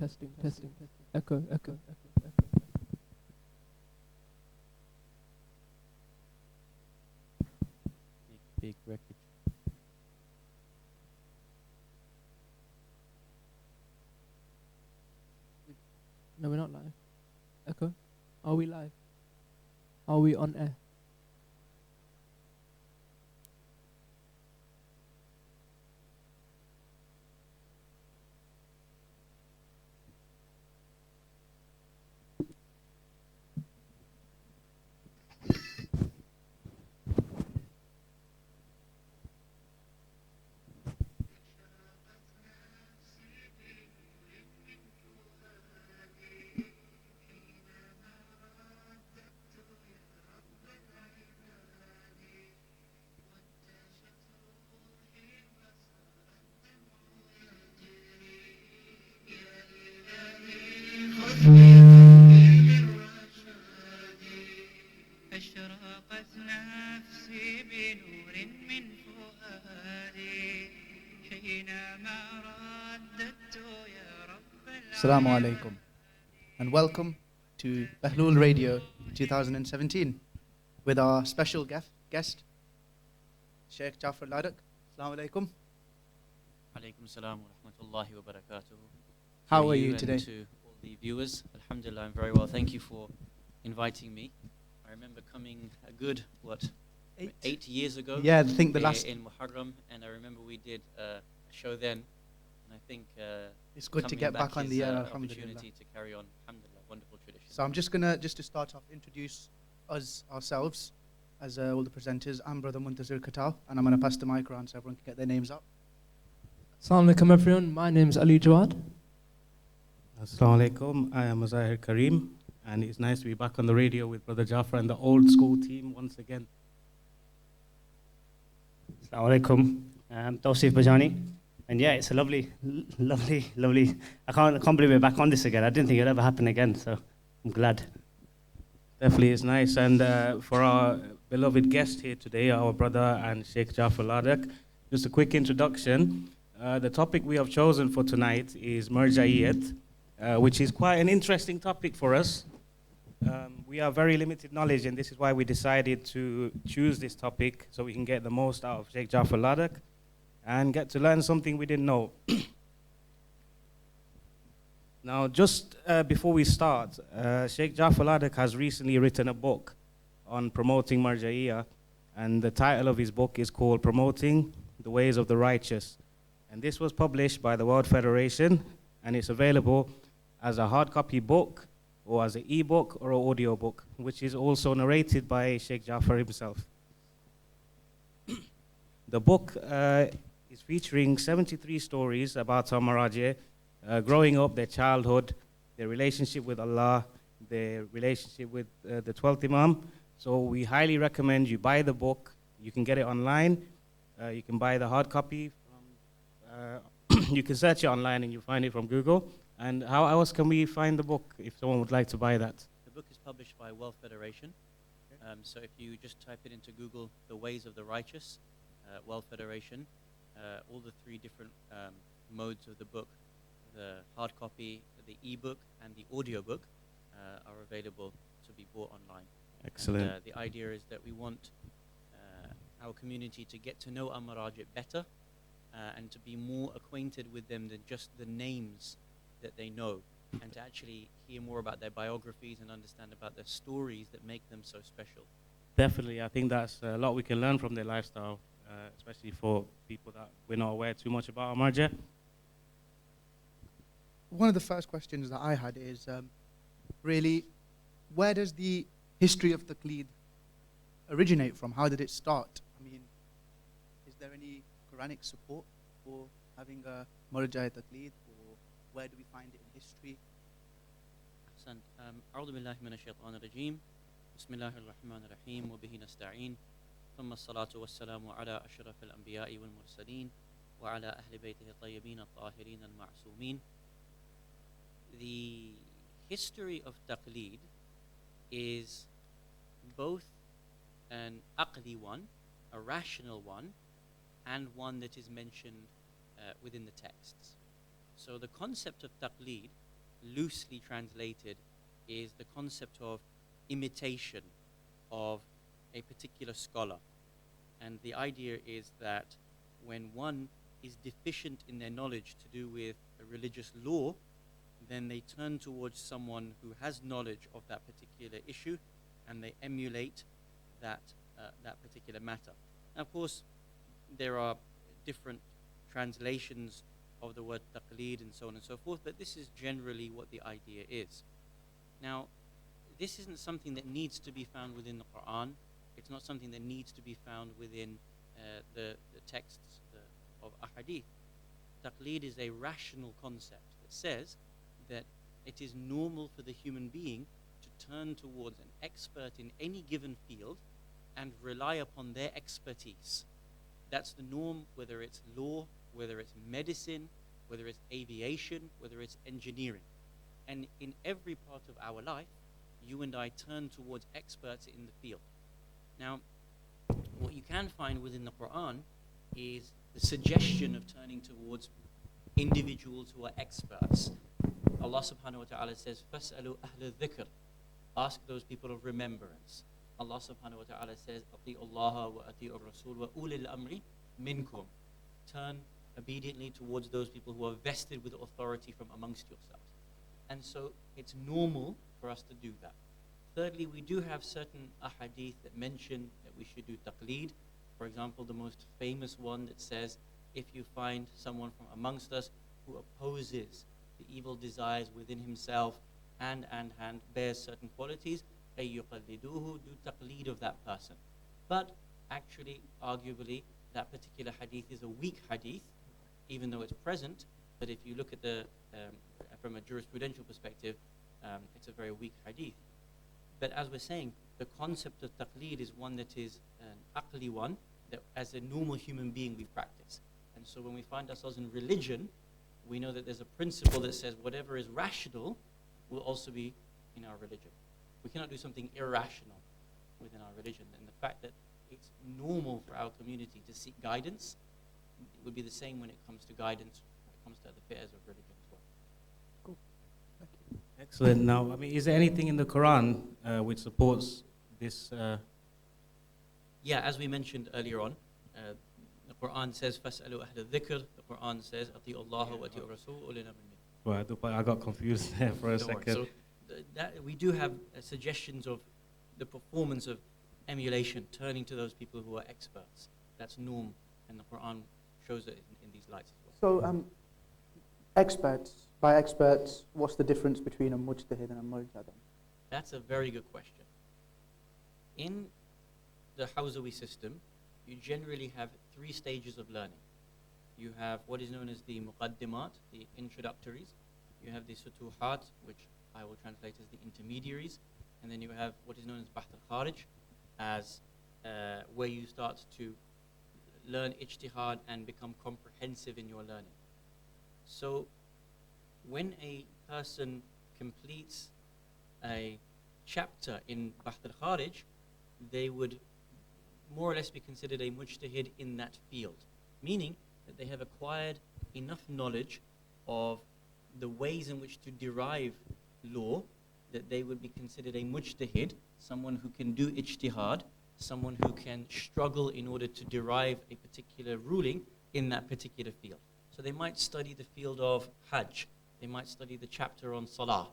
testing. Echo. Big wreckage. No, we're not live. Echo. Are we live? Are we on air? Assalamu alaikum and welcome to Behlool Radio 2017 with our special guest, Sheikh Jaffer Ladak. Assalamu alaikum. Alaikum salam wa rahmatullahi wa barakatuh. How are you today? And to all the viewers, alhamdulillah, I'm very well. Thank you for inviting me. I remember coming a good, 8 years ago? Yeah, I think the last... in Muharram, and I remember we did a show then. And I think it's good to get back on the air, alhamdulillah. Opportunity to carry on, alhamdulillah, wonderful tradition. So I'm just to start off, introduce ourselves as all the presenters. I'm Brother Muntazir Katal, and I'm going to pass the mic around so everyone can get their names up. Assalamu alaikum everyone, my name's Ali Jawad. Assalamu alaikum, I am Mazahir Kareem, and it's nice to be back on the radio with Brother Jaffer and the old school team once again. Assalamu alaikum, Tawsif Bajani. And yeah, it's a lovely. I can't believe we're back on this again. I didn't think it'd ever happen again, so I'm glad. Definitely, it's nice. And for our beloved guest here today, our brother and Sheikh Jaffer Ladak, just a quick introduction. The topic we have chosen for tonight is Marjaiyat, which is quite an interesting topic for us. We have very limited knowledge, and this is why we decided to choose this topic so we can get the most out of Sheikh Jaffer Ladak and get to learn something we didn't know. Now, just before we start, Sheikh Jaffer Ladak has recently written a book on promoting Marjaiyah, and the title of his book is called Promoting the Ways of the Righteous. And this was published by the World Federation, and it's available as a hard copy book, or as an ebook or an audio book, which is also narrated by Sheikh Jaffer himself. The book is featuring 73 stories about our Marjaiyah, growing up, their childhood, their relationship with Allah, their relationship with the 12th Imam. So we highly recommend you buy the book. You can get it online. You can buy the hard copy. You can search it online and you find it from Google. And how else can we find the book if someone would like to buy that? The book is published by World Federation. So if you just type it into Google, The Ways of the Righteous, World Federation, all the three different modes of the book, the hard copy, the ebook, and the audio book are available to be bought online. Excellent. And, the idea is that we want our community to get to know our Marjaiyat better and to be more acquainted with them than just the names that they know, and to actually hear more about their biographies and understand about their stories that make them so special. Definitely, I think that's a lot we can learn from their lifestyle, especially for people that we're not aware too much about our Marjaiyat. One of the first questions that I had is really, where does the history of Taqlid originate from? How did it start? I mean, is there any Quranic support for having a Marjaiyat Taqlid, or where do we find it in history? أعوذ بالله من الشيطان الرجيم بسم الله الرحمن الرحيم وبه نستعين ثم الصلاة والسلام على أشرف الأنبياء والمرسلين وعلى أهل بيته الطيبين الطاهرين المعصومين. The history of Taqlid is both an aqli one, a rational one, and one that is mentioned within the texts. So the concept of Taqlid loosely translated, is the concept of imitation of a particular scholar. And the idea is that when one is deficient in their knowledge to do with a religious law, then they turn towards someone who has knowledge of that particular issue, and they emulate that particular matter. Now, of course, there are different translations of the word taqlid and so on and so forth, but this is generally what the idea is. Now, this isn't something that needs to be found within the Quran. It's not something that needs to be found within the texts of ahadith. Taqlid is a rational concept that says that it is normal for the human being to turn towards an expert in any given field and rely upon their expertise. That's the norm, whether it's law, whether it's medicine, whether it's aviation, whether it's engineering. And in every part of our life, you and I turn towards experts in the field. Now, what you can find within the Quran is the suggestion of turning towards individuals who are experts. Allah subhanahu wa ta'ala says, فَاسْأَلُوا أَهْلَ الذِّكْرِ, ask those people of remembrance. Allah subhanahu wa ta'ala says, أَطِيعُوا اللَّهَ وَأَطِيعُوا الرَّسُولَ وَأُولِي الْأَمْرِ مِنْكُمْ, turn obediently towards those people who are vested with authority from amongst yourselves. And so it's normal for us to do that. Thirdly, we do have certain ahadith that mention that we should do taqlid. For example, the most famous one that says, if you find someone from amongst us who opposes the evil desires within himself and bears certain qualities, أَيُّقَلِّدُوهُ, do taqlid of that person. But actually, arguably, that particular hadith is a weak hadith, even though it's present. But if you look at the from a jurisprudential perspective, it's a very weak hadith. But as we're saying, the concept of taqlid is one that is an aqli one, that as a normal human being we practice. And so when we find ourselves in religion, we know that there's a principle that says whatever is rational will also be in our religion. We cannot do something irrational within our religion. And the fact that it's normal for our community to seek guidance, it would be the same when it comes to guidance, when it comes to the affairs of religion as well. Cool. Thank you. Excellent. Now, I mean, is there anything in the Quran which supports this? Yeah, as we mentioned earlier on, the Quran says, فَاسْأَلُوا أَهْلَ الذِّكْرِ. The Quran says, أَطِيعُوا اللَّهَ وَأَطِيعُوا الرَّسُولَ وَأُولِي الْأَمْرِ مِنكُمْ. Right, I got confused there for a second. So we do have suggestions of the performance of emulation, turning to those people who are experts. That's norm, and the Quran shows it in these lights as well. So, by experts, what's the difference between a mujtahid and a murja then? That's a very good question. In the Hawzawi system, you generally have 3 stages of learning. You have what is known as the muqaddimat, the introductories. You have the sutuhat, which I will translate as the intermediaries. And then you have what is known as bahth al-kharij, as where you start to learn ijtihad and become comprehensive in your learning. So when a person completes a chapter in bahth al-kharij, they would more or less be considered a mujtahid in that field, meaning that they have acquired enough knowledge of the ways in which to derive law that they would be considered a mujtahid, someone who can do ijtihad, someone who can struggle in order to derive a particular ruling in that particular field. So they might study the field of Hajj, they might study the chapter on Salah,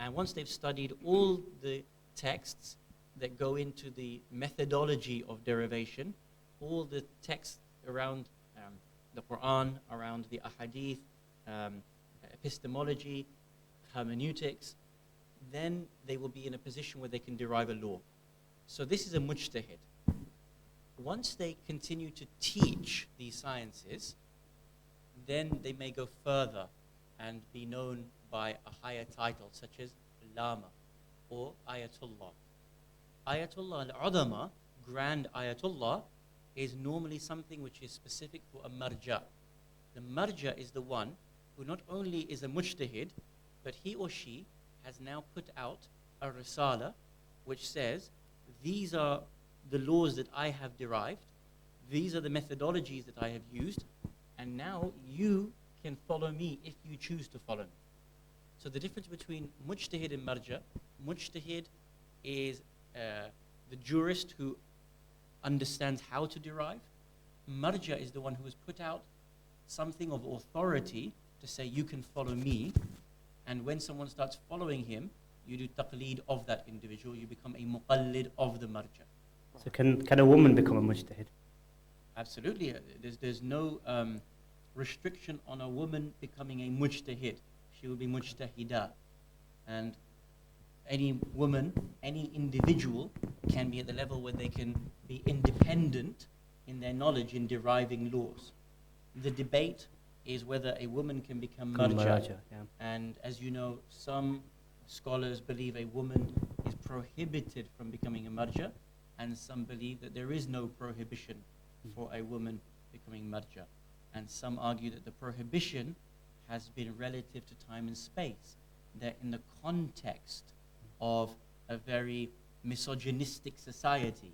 and once they've studied all the texts that go into the methodology of derivation, all the texts around the Quran, around the ahadith, epistemology, hermeneutics, then they will be in a position where they can derive a law. So this is a mujtahid. Once they continue to teach these sciences, then they may go further and be known by a higher title, such as Lama or Ayatullah. Ayatullah al-Udama, Grand Ayatullah, is normally something which is specific for a marja. The marja is the one who not only is a mujtahid, but he or she has now put out a risala which says, these are the laws that I have derived, these are the methodologies that I have used, and now you can follow me if you choose to follow me. So the difference between mujtahid and marja, mujtahid is the jurist who understands how to derive. Marja is the one who has put out something of authority to say, you can follow me. And when someone starts following him, you do taqleed of that individual. You become a muqallid of the marja. So can a woman become a mujtahid? Absolutely. There's no restriction on a woman becoming a mujtahid. She will be mujtahida. And any woman, any individual can be at the level where they can be independent in their knowledge in deriving laws. The debate is whether a woman can become marja. Yeah. And as you know, some scholars believe a woman is prohibited from becoming a marja, and some believe that there is no prohibition for a woman becoming marja. And some argue that the prohibition has been relative to time and space, that in the context of a very misogynistic society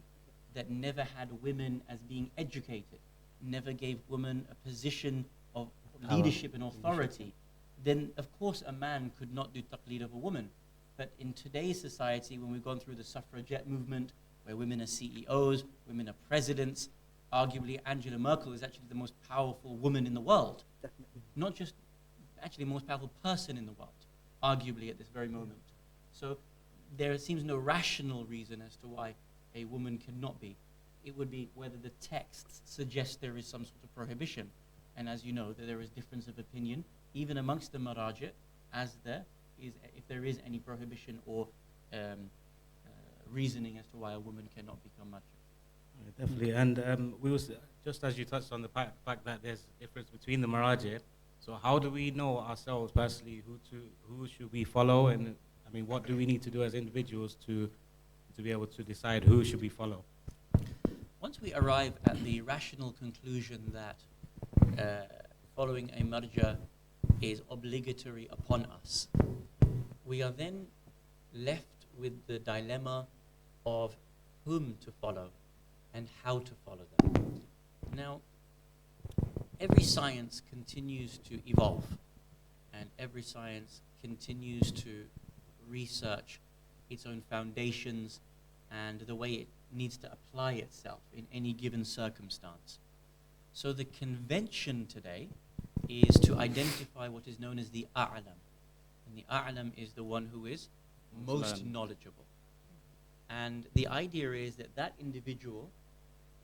that never had women as being educated, never gave women a position of leadership and authority, then of course a man could not do taqleed of a woman. But in today's society, when we've gone through the suffragette movement, where women are CEOs, women are presidents, arguably Angela Merkel is actually the most powerful woman in the world. Definitely. Not just actually the most powerful person in the world, arguably at this very moment. So there seems no rational reason as to why a woman cannot be. It would be whether the texts suggest there is some sort of prohibition. And as you know, that there is difference of opinion, even amongst the marajit, as there is, if there is any prohibition or reasoning as to why a woman cannot become marja. Definitely, and we was just as you touched on the fact that there's a difference between the marajih. So how do we know ourselves personally who should we follow, and I mean, what do we need to do as individuals to be able to decide who should we follow? Once we arrive at the rational conclusion that following a marja is obligatory upon us, we are then left with the dilemma of whom to follow and how to follow them. Now, every science continues to evolve, and every science continues to research its own foundations and the way it needs to apply itself in any given circumstance. So the convention today is to identify what is known as the a'lam. And the a'lam is the one who is most knowledgeable. And the idea is that that individual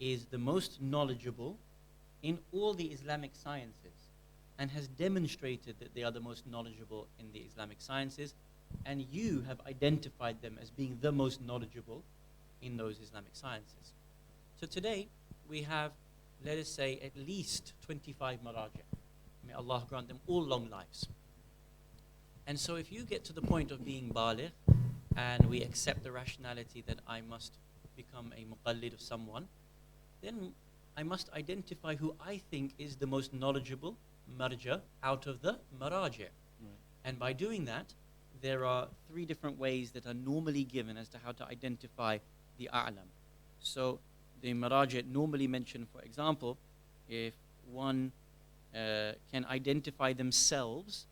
is the most knowledgeable in all the Islamic sciences and has demonstrated that they are the most knowledgeable in the Islamic sciences, and you have identified them as being the most knowledgeable in those Islamic sciences. So today we have, let us say, at least 25 marajih. May Allah grant them all long lives. And so if you get to the point of being baligh, and we accept the rationality that I must become a muqallid of someone, then I must identify who I think is the most knowledgeable marja out of the marajih. Right. And by doing that, there are 3 different ways that are normally given as to how to identify the a'lam. So the marajih normally mention, for example, if one can identify themselves,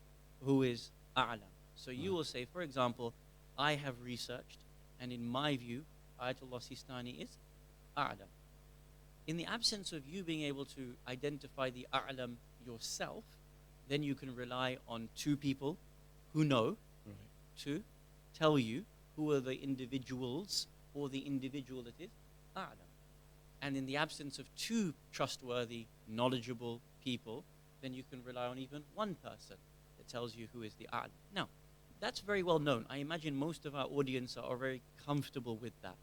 who is a'lam. So you will say, for example, I have researched, and in my view, Ayatollah Sistani is a'lam. In the absence of you being able to identify the a'lam yourself, then you can rely on 2 people who know to tell you who are the individuals or the individual that is a'lam. And in the absence of 2 trustworthy, knowledgeable people, then you can rely on even 1 person that tells you who is the a'lam. Now, that's very well known. I imagine most of our audience are very comfortable with that.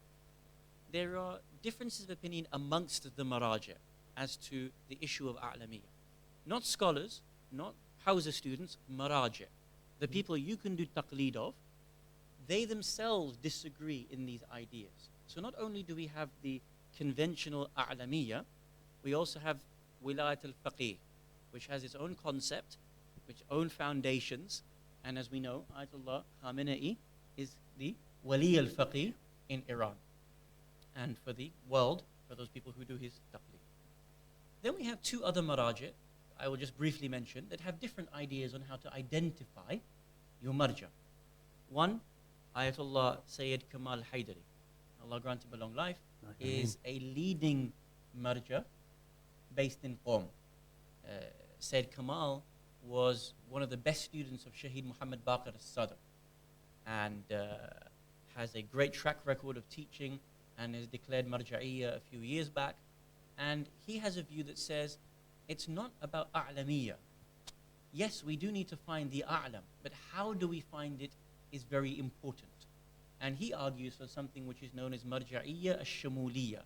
There are differences of opinion amongst the marajih as to the issue of a'lamiyya. Not scholars, not Hawza students, marajih. The people you can do taqleed of, they themselves disagree in these ideas. So not only do we have the conventional a'lamiyya, we also have wilayat al-faqih, which has its own concept, its own foundations, and as we know, Ayatollah Khamenei is the wali al-faqih in Iran. And for the world, for those people who do his taqleed. Then we have 2 other marajih, I will just briefly mention, that have different ideas on how to identify your marja. One, Ayatollah Sayyid Kamal Haidari, Allah grant him a long life, is a leading marja based in Qom. Sayyid Kamal was one of the best students of Shaheed Muhammad Baqir al-Sadr, and has a great track record of teaching, and is declared Marjaiyya a few years back. And he has a view that says it's not about a'lamiyya. Yes, we do need to find the a'lam, but how do we find it is very important. And he argues for something which is known as Marjaiyya al-Shamuliyya,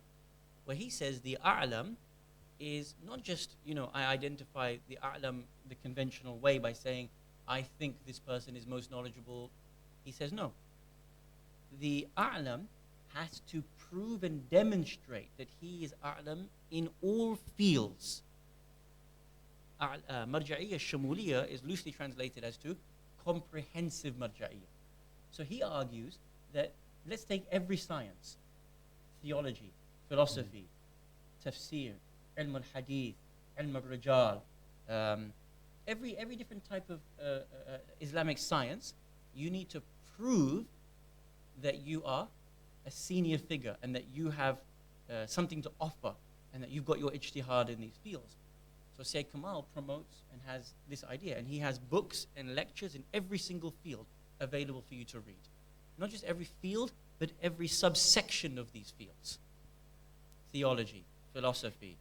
where he says the a'lam is not just, I identify the a'lam the conventional way by saying, I think this person is most knowledgeable. He says, no. The a'lam has to prove and demonstrate that he is a'lam in all fields. Marjaiyya al-Shamuliyya is loosely translated as to comprehensive marjaiyya. So he argues that let's take every science, theology, philosophy, tafsir, ilm al-hadith, ilm al-rijal, every different type of Islamic science, you need to prove that you are a senior figure and that you have something to offer and that you've got your ijtihad in these fields. So Sayyid Kamal promotes and has this idea, and he has books and lectures in every single field available for you to read. Not just every field, but every subsection of these fields. Theology, philosophy,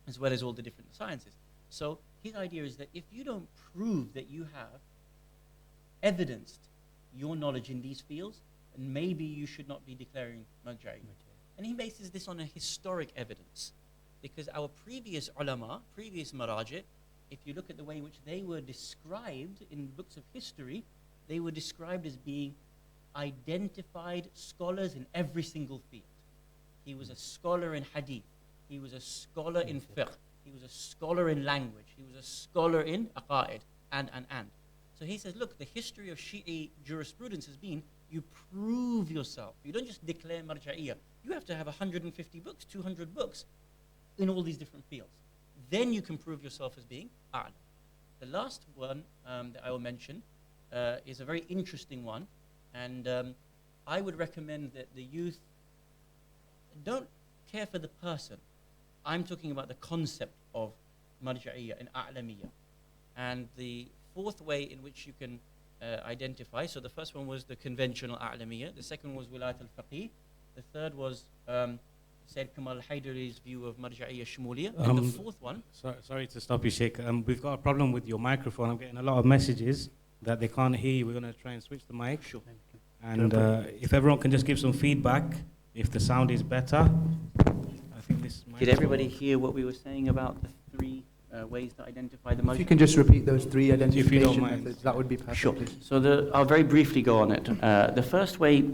as well as all the different sciences. So his idea is that if you don't prove that you have evidenced your knowledge in these fields, then maybe you should not be declaring marja'i. And he bases this on a historic evidence, because our previous ulama, previous marajit, if you look at the way in which they were described in books of history, they were described as being identified scholars in every single field. He was a scholar in hadith, he was a scholar in fiqh, he was a scholar in language, he was a scholar in aqaid, and. So he says, look, the history of Shi'i jurisprudence has been, you prove yourself. You don't just declare marjaiyya. You have to have 150 books, 200 books in all these different fields. Then you can prove yourself as being a'lam. The last one that I will mention is a very interesting one, and I would recommend that the youth don't care for the person. I'm talking about the concept of marjaiyya and a'lamiyya. And the fourth way in which you can identify, so the first one was the conventional a'lamiyya, the second was wilayat al-faqih, the third was Sayyid Kamal Haidari's view of Marjaiyya Shmuliyya, and the fourth one... Sorry to stop you, Sheikh. We've got a problem with your microphone. I'm getting a lot of messages that they can't hear you. We're going to try and switch the mic. Sure. And if everyone can just give some feedback, if the sound is better. I think this mic... Did everybody hear what we were saying about the three ways to identify the If marja? you can just repeat those three identification mind. methods, that would be perfect. Sure. please. So I'll very briefly go on it. The first way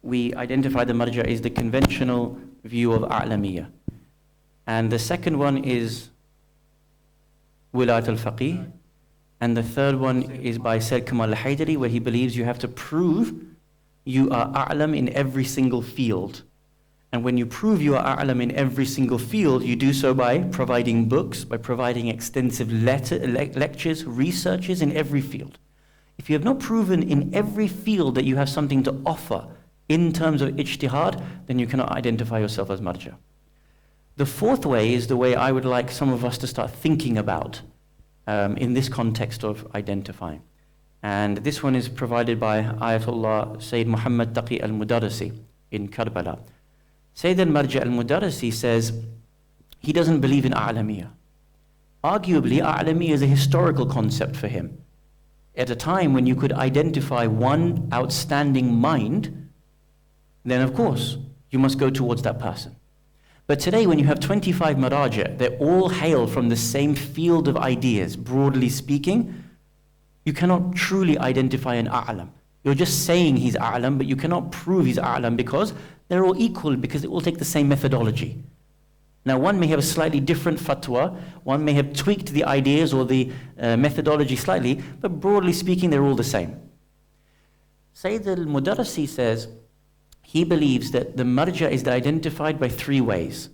we identify the marja is the conventional view of a'lamiyya. And the second one is wilayat al-faqih. And the third one is by Sayyid Kamal al-Haidari, where he believes you have to prove you are a'lam in every single field. And when you prove you are a'lam in every single field, you do so by providing books, by providing extensive lectures, researches in every field. If you have not proven in every field that you have something to offer in terms of ijtihad, then you cannot identify yourself as marja. The fourth way is the way I would like some of us to start thinking about in this context of identifying. And this one is provided by Ayatollah Sayyid Muhammad Taqi al-Mudarrisi in Karbala. Sayyid al-Marja al-Mudarrisi says he doesn't believe in a'lamiyya. Arguably, a'lamiyya is a historical concept for him. At a time when you could identify one outstanding mind, then of course, you must go towards that person. But today, when you have 25 maraja, they all hail from the same field of ideas, broadly speaking, you cannot truly identify an a'lam. You're just saying he's a'lam, but you cannot prove he's a'lam because they're all equal, because they all take the same methodology. Now, one may have a slightly different fatwa, one may have tweaked the ideas or the methodology slightly, but broadly speaking, they're all the same. Sayyid al-Mudarrisi says, he believes that the marja is identified by three ways.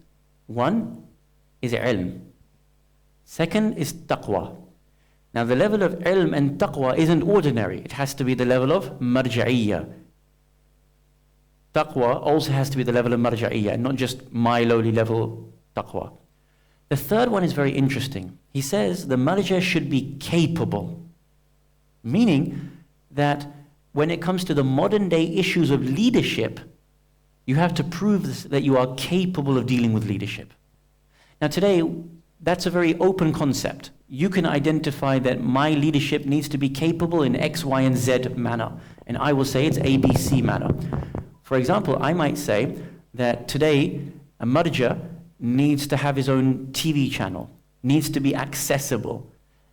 One is ilm. Second is taqwa. Now the level of ilm and taqwa isn't ordinary. It has to be the level of marja'iyya. Taqwa also has to be the level of marja'iyya, not just my lowly level taqwa. The third one is very interesting. He says the marja should be capable, meaning that when it comes to the modern day issues of leadership, you have to prove that you are capable of dealing with leadership. Now today, that's a very open concept. You can identify that my leadership needs to be capable in X, Y, and Z manner. And I will say it's ABC manner. For example, I might say that today, a marja needs to have his own TV channel, needs to be accessible,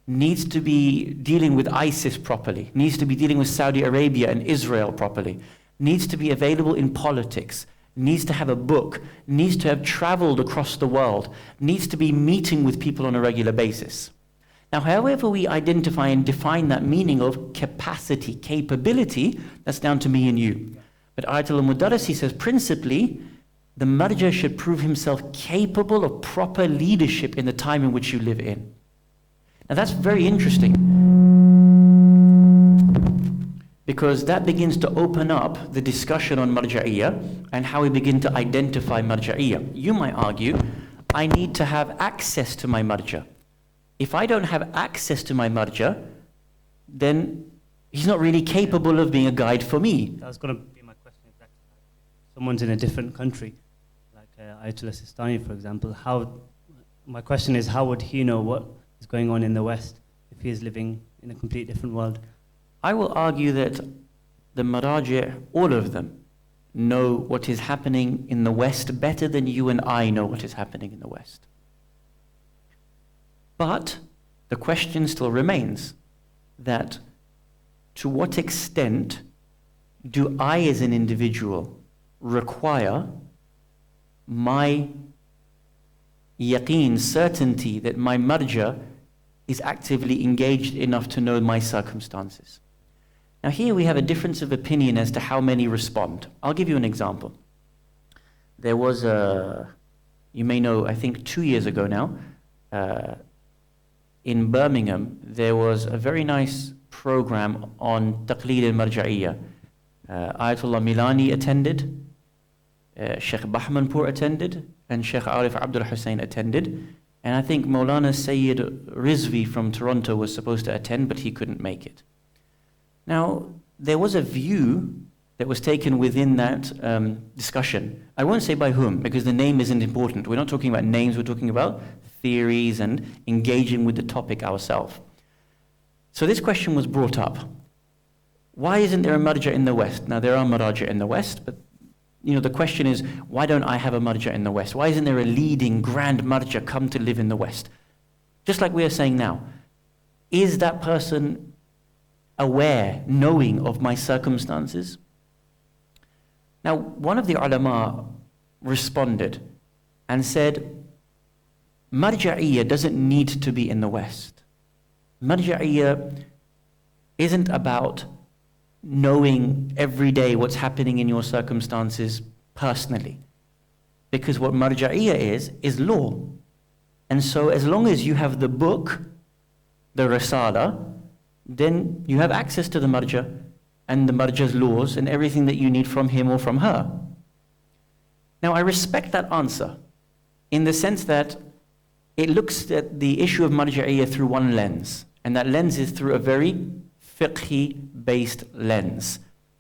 needs to be dealing with ISIS properly, needs to be dealing with Saudi Arabia and Israel properly, needs to be available in politics, needs to have a book, needs to have traveled across the world, needs to be meeting with people on a regular basis. Now, however we identify and define that meaning of capacity, capability, that's down to me and you. But Ayatul Mudarrisi says principally, the marja should prove himself capable of proper leadership in the time in which you live in. Now that's very interesting, because that begins to open up the discussion on marja'iyya and how we begin to identify marja'iyya. You might argue, I need to have access to my marja. If I don't have access to my marja, then he's not really capable of being a guide for me. That's going to be my question exactly. Someone's in a different country, like Ayatollah Sistani, for example. My question is, how would he know what is going on in the West if he is living in a completely different world? I will argue that the Maraji', all of them, know what is happening in the West better than you and I know what is happening in the West. But the question still remains that to what extent do I as an individual require my yaqeen, certainty that my marja is actively engaged enough to know my circumstances. Now here we have a difference of opinion as to how many respond. I'll give you an example. There was you may know, I think 2 years ago now, in Birmingham, there was a very nice program on Taqlid al-Marja'iyya. Ayatollah Milani attended, Sheikh Bahmanpur attended, and Sheikh Arif Abdul Husayn attended. And I think Maulana Sayyid Rizvi from Toronto was supposed to attend, but he couldn't make it. Now, there was a view that was taken within that discussion. I won't say by whom, because the name isn't important. We're not talking about names, we're talking about theories and engaging with the topic ourselves. So this question was brought up. Why isn't there a marja in the West? Now, there are maraja in the West, but the question is, why don't I have a marja in the West? Why isn't there a leading grand marja come to live in the West? Just like we are saying now, is that person aware, knowing of my circumstances? Now, one of the ulama responded and said, Marja'iyya doesn't need to be in the West. Marja'iyya isn't about knowing every day what's happening in your circumstances personally. Because what Marja'iyya is law. And so as long as you have the book, the Risala, then you have access to the marja and the marja's laws and everything that you need from him or from her. Now, I respect that answer in the sense that it looks at the issue of marja'iyya through one lens, and that lens is through a very fiqhi-based lens.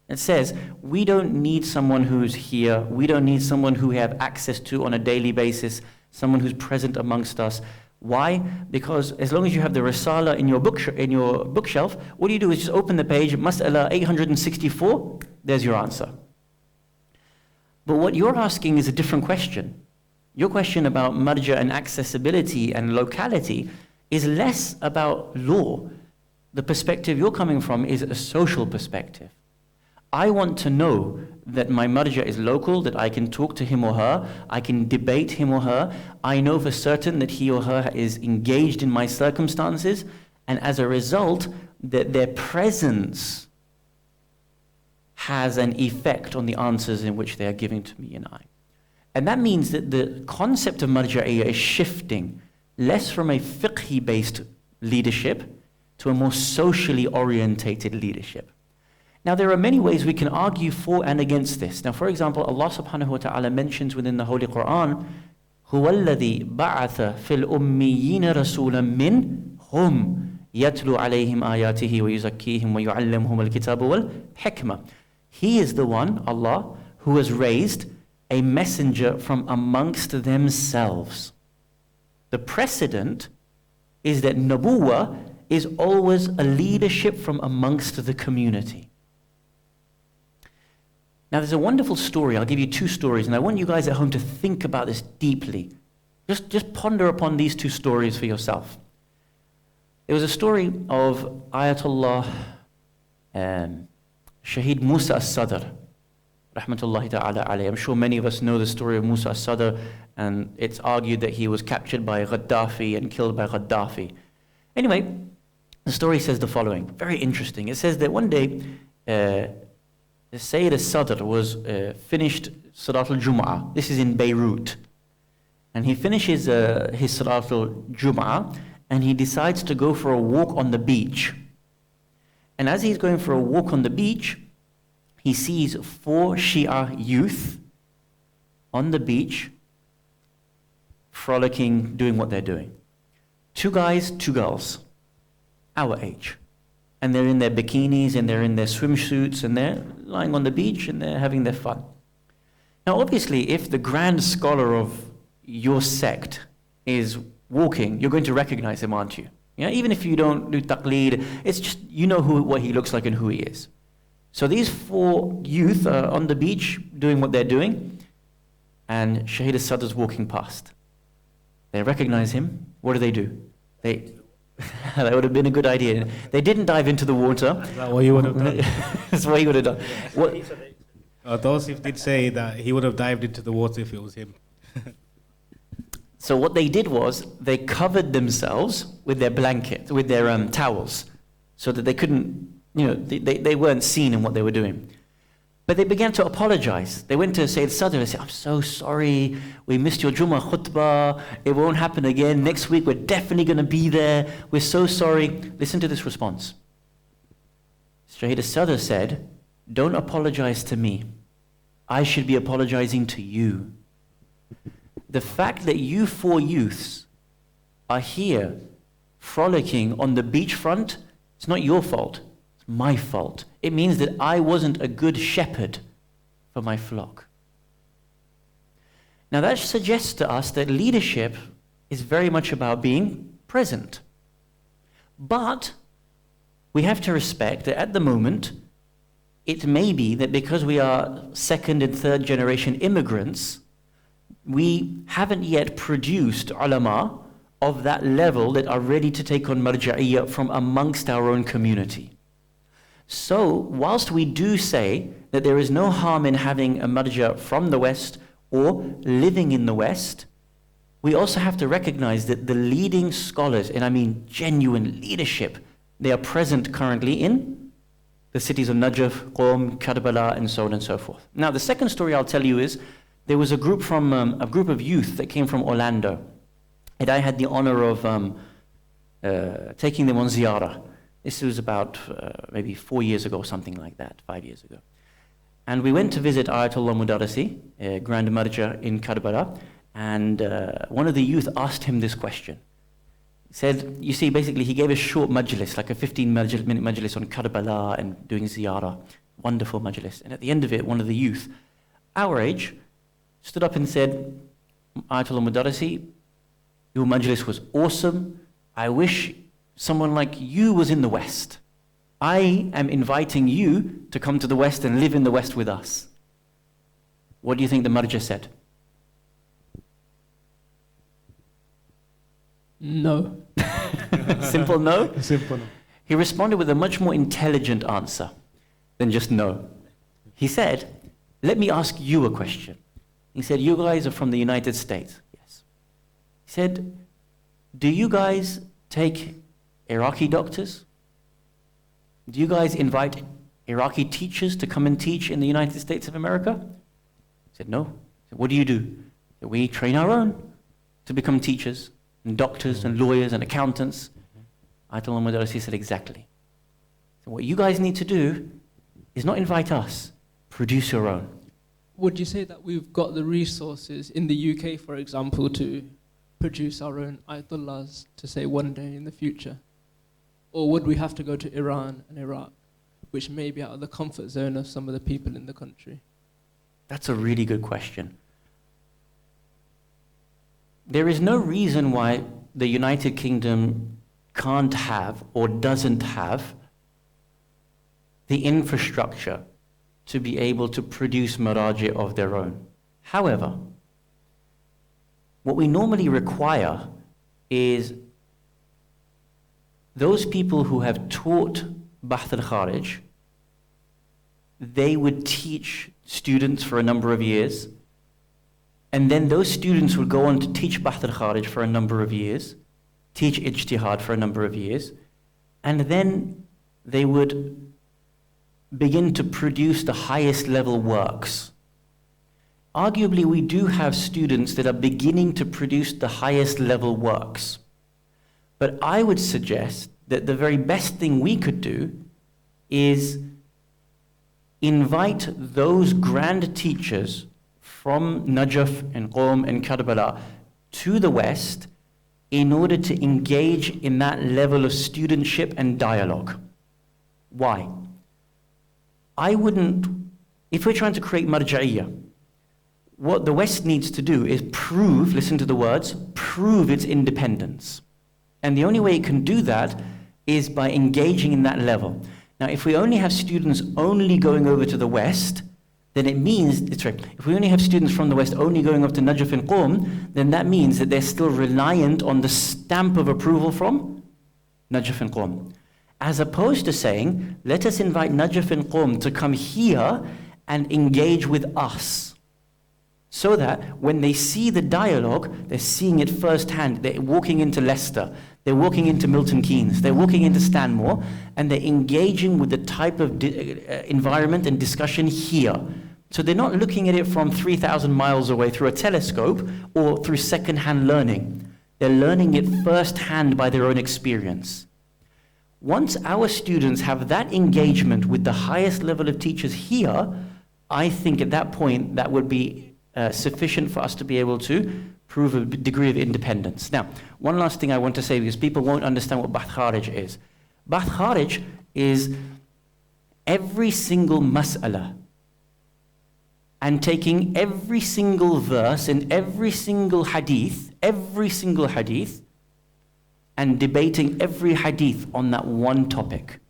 It says, we don't need someone who's here, we don't need someone who we have access to on a daily basis, someone who's present amongst us. Why? Because as long as you have the Risala in your bookshelf, all you do is just open the page, Mas'ala 864, there's your answer. But what you're asking is a different question. Your question about marja and accessibility and locality is less about law. The perspective you're coming from is a social perspective. I want to know that my marja is local, that I can talk to him or her, I can debate him or her, I know for certain that he or her is engaged in my circumstances, and as a result, that their presence has an effect on the answers in which they are giving to me and I. And that means that the concept of marja'iyya is shifting less from a fiqhi-based leadership to a more socially orientated leadership. Now, there are many ways we can argue for and against this. Now, for example, Allah subhanahu wa ta'ala mentions within the Holy Quran, هُوَ الَّذِي بَعَثَ فِي الْأُمِّيِّينَ رَسُولًا مِّنْهُمْ يَتْلُو عَلَيْهِمْ آيَاتِهِ وَيُزَكِّيهِمْ وَيُعَلِّمُهُمُ الْكِتَابَ وَالْحِكْمَةِ. He is the one, Allah, who has raised a messenger from amongst themselves. The precedent is that Nabuwah is always a leadership from amongst the community. Now there's a wonderful story, I'll give you two stories, and I want you guys at home to think about this deeply. Just ponder upon these two stories for yourself. There was a story of Ayatollah Shaheed Musa as-Sadr, rahmatullahi ta'ala alayhi. I'm sure many of us know the story of Musa as-Sadr, and it's argued that he was captured by Gaddafi and killed by Gaddafi. Anyway, the story says the following, very interesting. It says that one day, the Sayyid as-Sadr was finished Salat al-Jum'ah. This is in Beirut. And he finishes his Salat al-Jum'ah, and he decides to go for a walk on the beach. And as he's going for a walk on the beach, he sees 4 Shia youth on the beach, frolicking, doing what they're doing. 2 guys, 2 girls, our age. And they're in their bikinis and they're in their swimsuits and they're lying on the beach and they're having their fun. Now obviously, if the grand scholar of your sect is walking, you're going to recognize him, aren't you? Yeah, even if you don't do taqlid, it's just, you know what he looks like and who he is. So these 4 youth are on the beach doing what they're doing, and Shaheed as-Sadr is walking past. They recognize him. What do? That would have been a good idea. They didn't dive into the water. Is that what you would have done? That's what he would have done. Those did say that he would have dived into the water if it was him. So what they did was they covered themselves with their blanket, with their towels, so that they couldn't, they weren't seen in what they were doing. But they began to apologize. They went to Sayyid Sadr and said, I'm so sorry, we missed your Jummah khutbah, it won't happen again, next week we're definitely going to be there, we're so sorry. Listen to this response. Shaheed Sadr said, don't apologize to me, I should be apologizing to you. The fact that you 4 youths are here frolicking on the beachfront, it's not your fault, it's my fault. It means that I wasn't a good shepherd for my flock. Now that suggests to us that leadership is very much about being present. But we have to respect that at the moment, it may be that because we are 2nd and 3rd generation immigrants, we haven't yet produced ulama of that level that are ready to take on marjaiyat from amongst our own community. So, whilst we do say that there is no harm in having a marja from the West or living in the West, we also have to recognize that the leading scholars, and I mean genuine leadership, they are present currently in the cities of Najaf, Qom, Karbala, and so on and so forth. Now, the second story I'll tell you is, there was a group of youth that came from Orlando, and I had the honor of taking them on ziyarah. This was about maybe 4 years ago, something like that, 5 years ago. And we went to visit Ayatollah Mudarrisi, Grand Marja in Karbala, and one of the youth asked him this question. He said, you see, basically he gave a short majlis, like a 15-minute majlis on Karbala and doing ziyarah, wonderful majlis. And at the end of it, one of the youth, our age, stood up and said, Ayatollah Mudarrisi, your majlis was awesome. I wish someone like you was in the West. I am inviting you to come to the West and live in the West with us. What do you think the marja said? No. Simple no? Simple no. He responded with a much more intelligent answer than just no. He said, let me ask you a question. He said, you guys are from the United States. Yes. He said, do you guys take Iraqi doctors? Do you guys invite Iraqi teachers to come and teach in the United States of America? He said, no. He said, what do? He said, we train our own to become teachers and doctors and lawyers and accountants. Ayatollah Madarisi said, exactly. So what you guys need to do is not invite us, produce your own. Would you say that we've got the resources in the UK, for example, to produce our own Ayatollahs to say one day in the future? Or would we have to go to Iran and Iraq, which may be out of the comfort zone of some of the people in the country? That's a really good question. There is no reason why the United Kingdom can't have or doesn't have the infrastructure to be able to produce maraji of their own. However, what we normally require is those people who have taught Bahth al-Kharij, they would teach students for a number of years, and then those students would go on to teach Bahth al-Kharij for a number of years, teach ijtihad for a number of years, and then they would begin to produce the highest level works. Arguably, we do have students that are beginning to produce the highest level works. But I would suggest that the very best thing we could do is invite those grand teachers from Najaf and Qom and Karbala to the West in order to engage in that level of studentship and dialogue. Why? If we're trying to create Marjaiyat, what the West needs to do is prove, listen to the words, prove its independence. And the only way it can do that is by engaging in that level. Now, if we only have students only going over to the West, then it means, it's right, if we only have students from the West only going up to Najaf and Qom, then that means that they're still reliant on the stamp of approval from Najaf and Qom. As opposed to saying, let us invite Najaf and Qom to come here and engage with us. So that when they see the dialogue, they're seeing it firsthand. They're walking into Leicester, they're walking into Milton Keynes, they're walking into Stanmore, and they're engaging with the type of environment and discussion here. So they're not looking at it from 3,000 miles away through a telescope or through second-hand learning. They're learning it firsthand by their own experience. Once our students have that engagement with the highest level of teachers here, I think at that point that would be sufficient for us to be able to prove a degree of independence. Now, one last thing I want to say, because people won't understand what Bahth Kharij is. Bahth Kharij is every single mas'ala and taking every single verse and every single hadith, and debating every hadith on that one topic.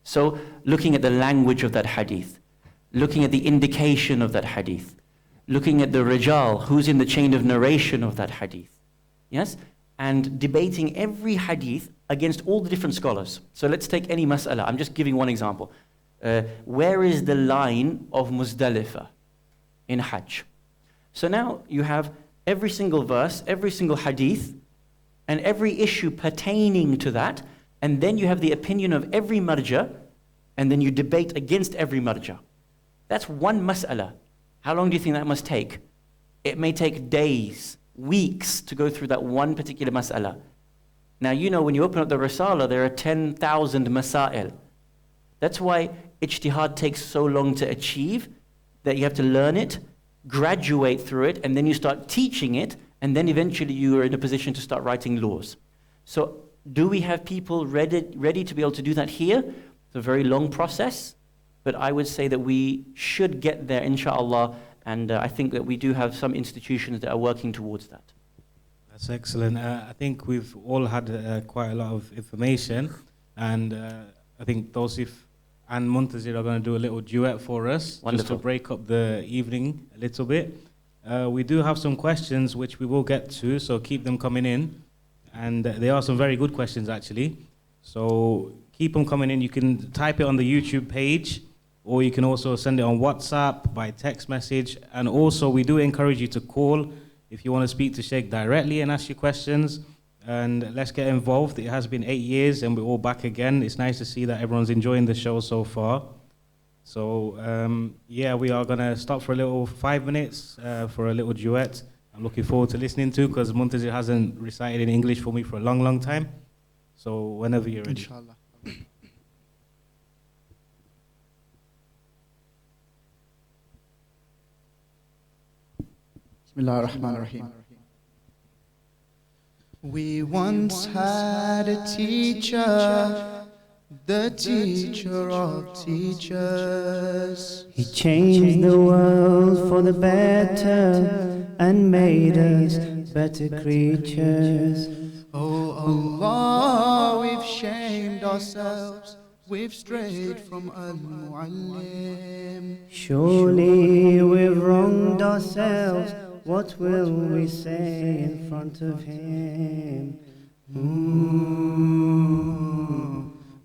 So, looking at the language of that hadith, looking at the indication of that hadith, looking at the rijal, who's in the chain of narration of that hadith, yes? And debating every hadith against all the different scholars. So let's take any mas'ala. I'm just giving one example. Where is the line of Muzdalifah in Hajj? So now you have every single verse, every single hadith, and every issue pertaining to that, and then you have the opinion of every marja, and then you debate against every marja. That's one mas'ala. How long do you think that must take? It may take days, weeks to go through that one particular mas'ala. Now, you know, when you open up the Risala, there are 10,000 masail. That's why ijtihad takes so long to achieve, that you have to learn it, graduate through it, and then you start teaching it, and then eventually you are in a position to start writing laws. So, do we have people ready to be able to do that here? It's a very long process. But I would say that we should get there, inshallah, and I think that we do have some institutions that are working towards that. That's excellent. I think we've all had quite a lot of information, and I think Tosif and Muntazir are going to do a little duet for us, Wonderful. Just to break up the evening a little bit. We do have some questions which we will get to, so keep them coming in. And there are some very good questions, actually. So keep them coming in. You can type it on the YouTube page, or you can also send it on WhatsApp, by text message. And also, we do encourage you to call if you want to speak to Sheikh directly and ask your questions. And let's get involved. It has been 8 years, and we're all back again. It's nice to see that everyone's enjoying the show so far. So, yeah, we are going to stop for a little 5 minutes for a little duet. I'm looking forward to listening to, because Muntazir hasn't recited in English for me for a long, long time. So whenever you're ready. Inshallah. Bismillah ar-Rahman ar-Rahim. We once had a teacher, the teacher of teachers. He changed the world for the better and made us better creatures. Oh Allah, we've shamed ourselves, we've strayed from Al-Muallim. Surely we've wronged ourselves, what will we say in front of him?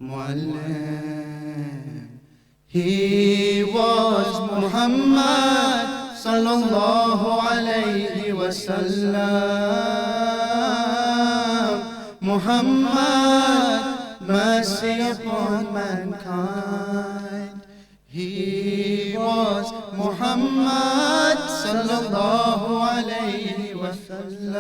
Muallim. He was Muhammad sallallahu alayhi wa sallam. Muhammad, mercy upon mankind. He was Muhammad sallallahu alayhi wa sallam.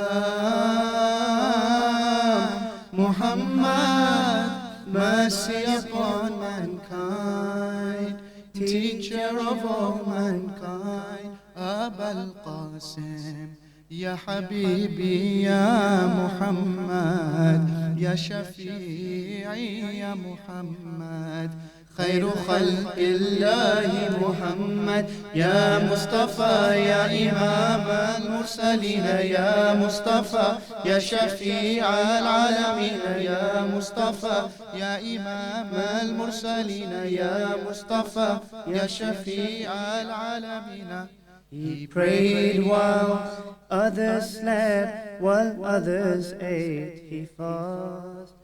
Muhammad, mercy upon mankind, teacher of all mankind. Abul Qasim, Ya Habibi, Ya Muhammad, Ya Shafi'i, Ya Muhammad. خير خلق الله محمد يا مصطفى يا إمام المرسلين يا مصطفى يا شفيع العالمين يا مصطفى يا إمام المرسلين يا مصطفى يا شفيع العالمين. He prayed while others slept, while others ate, he fasted.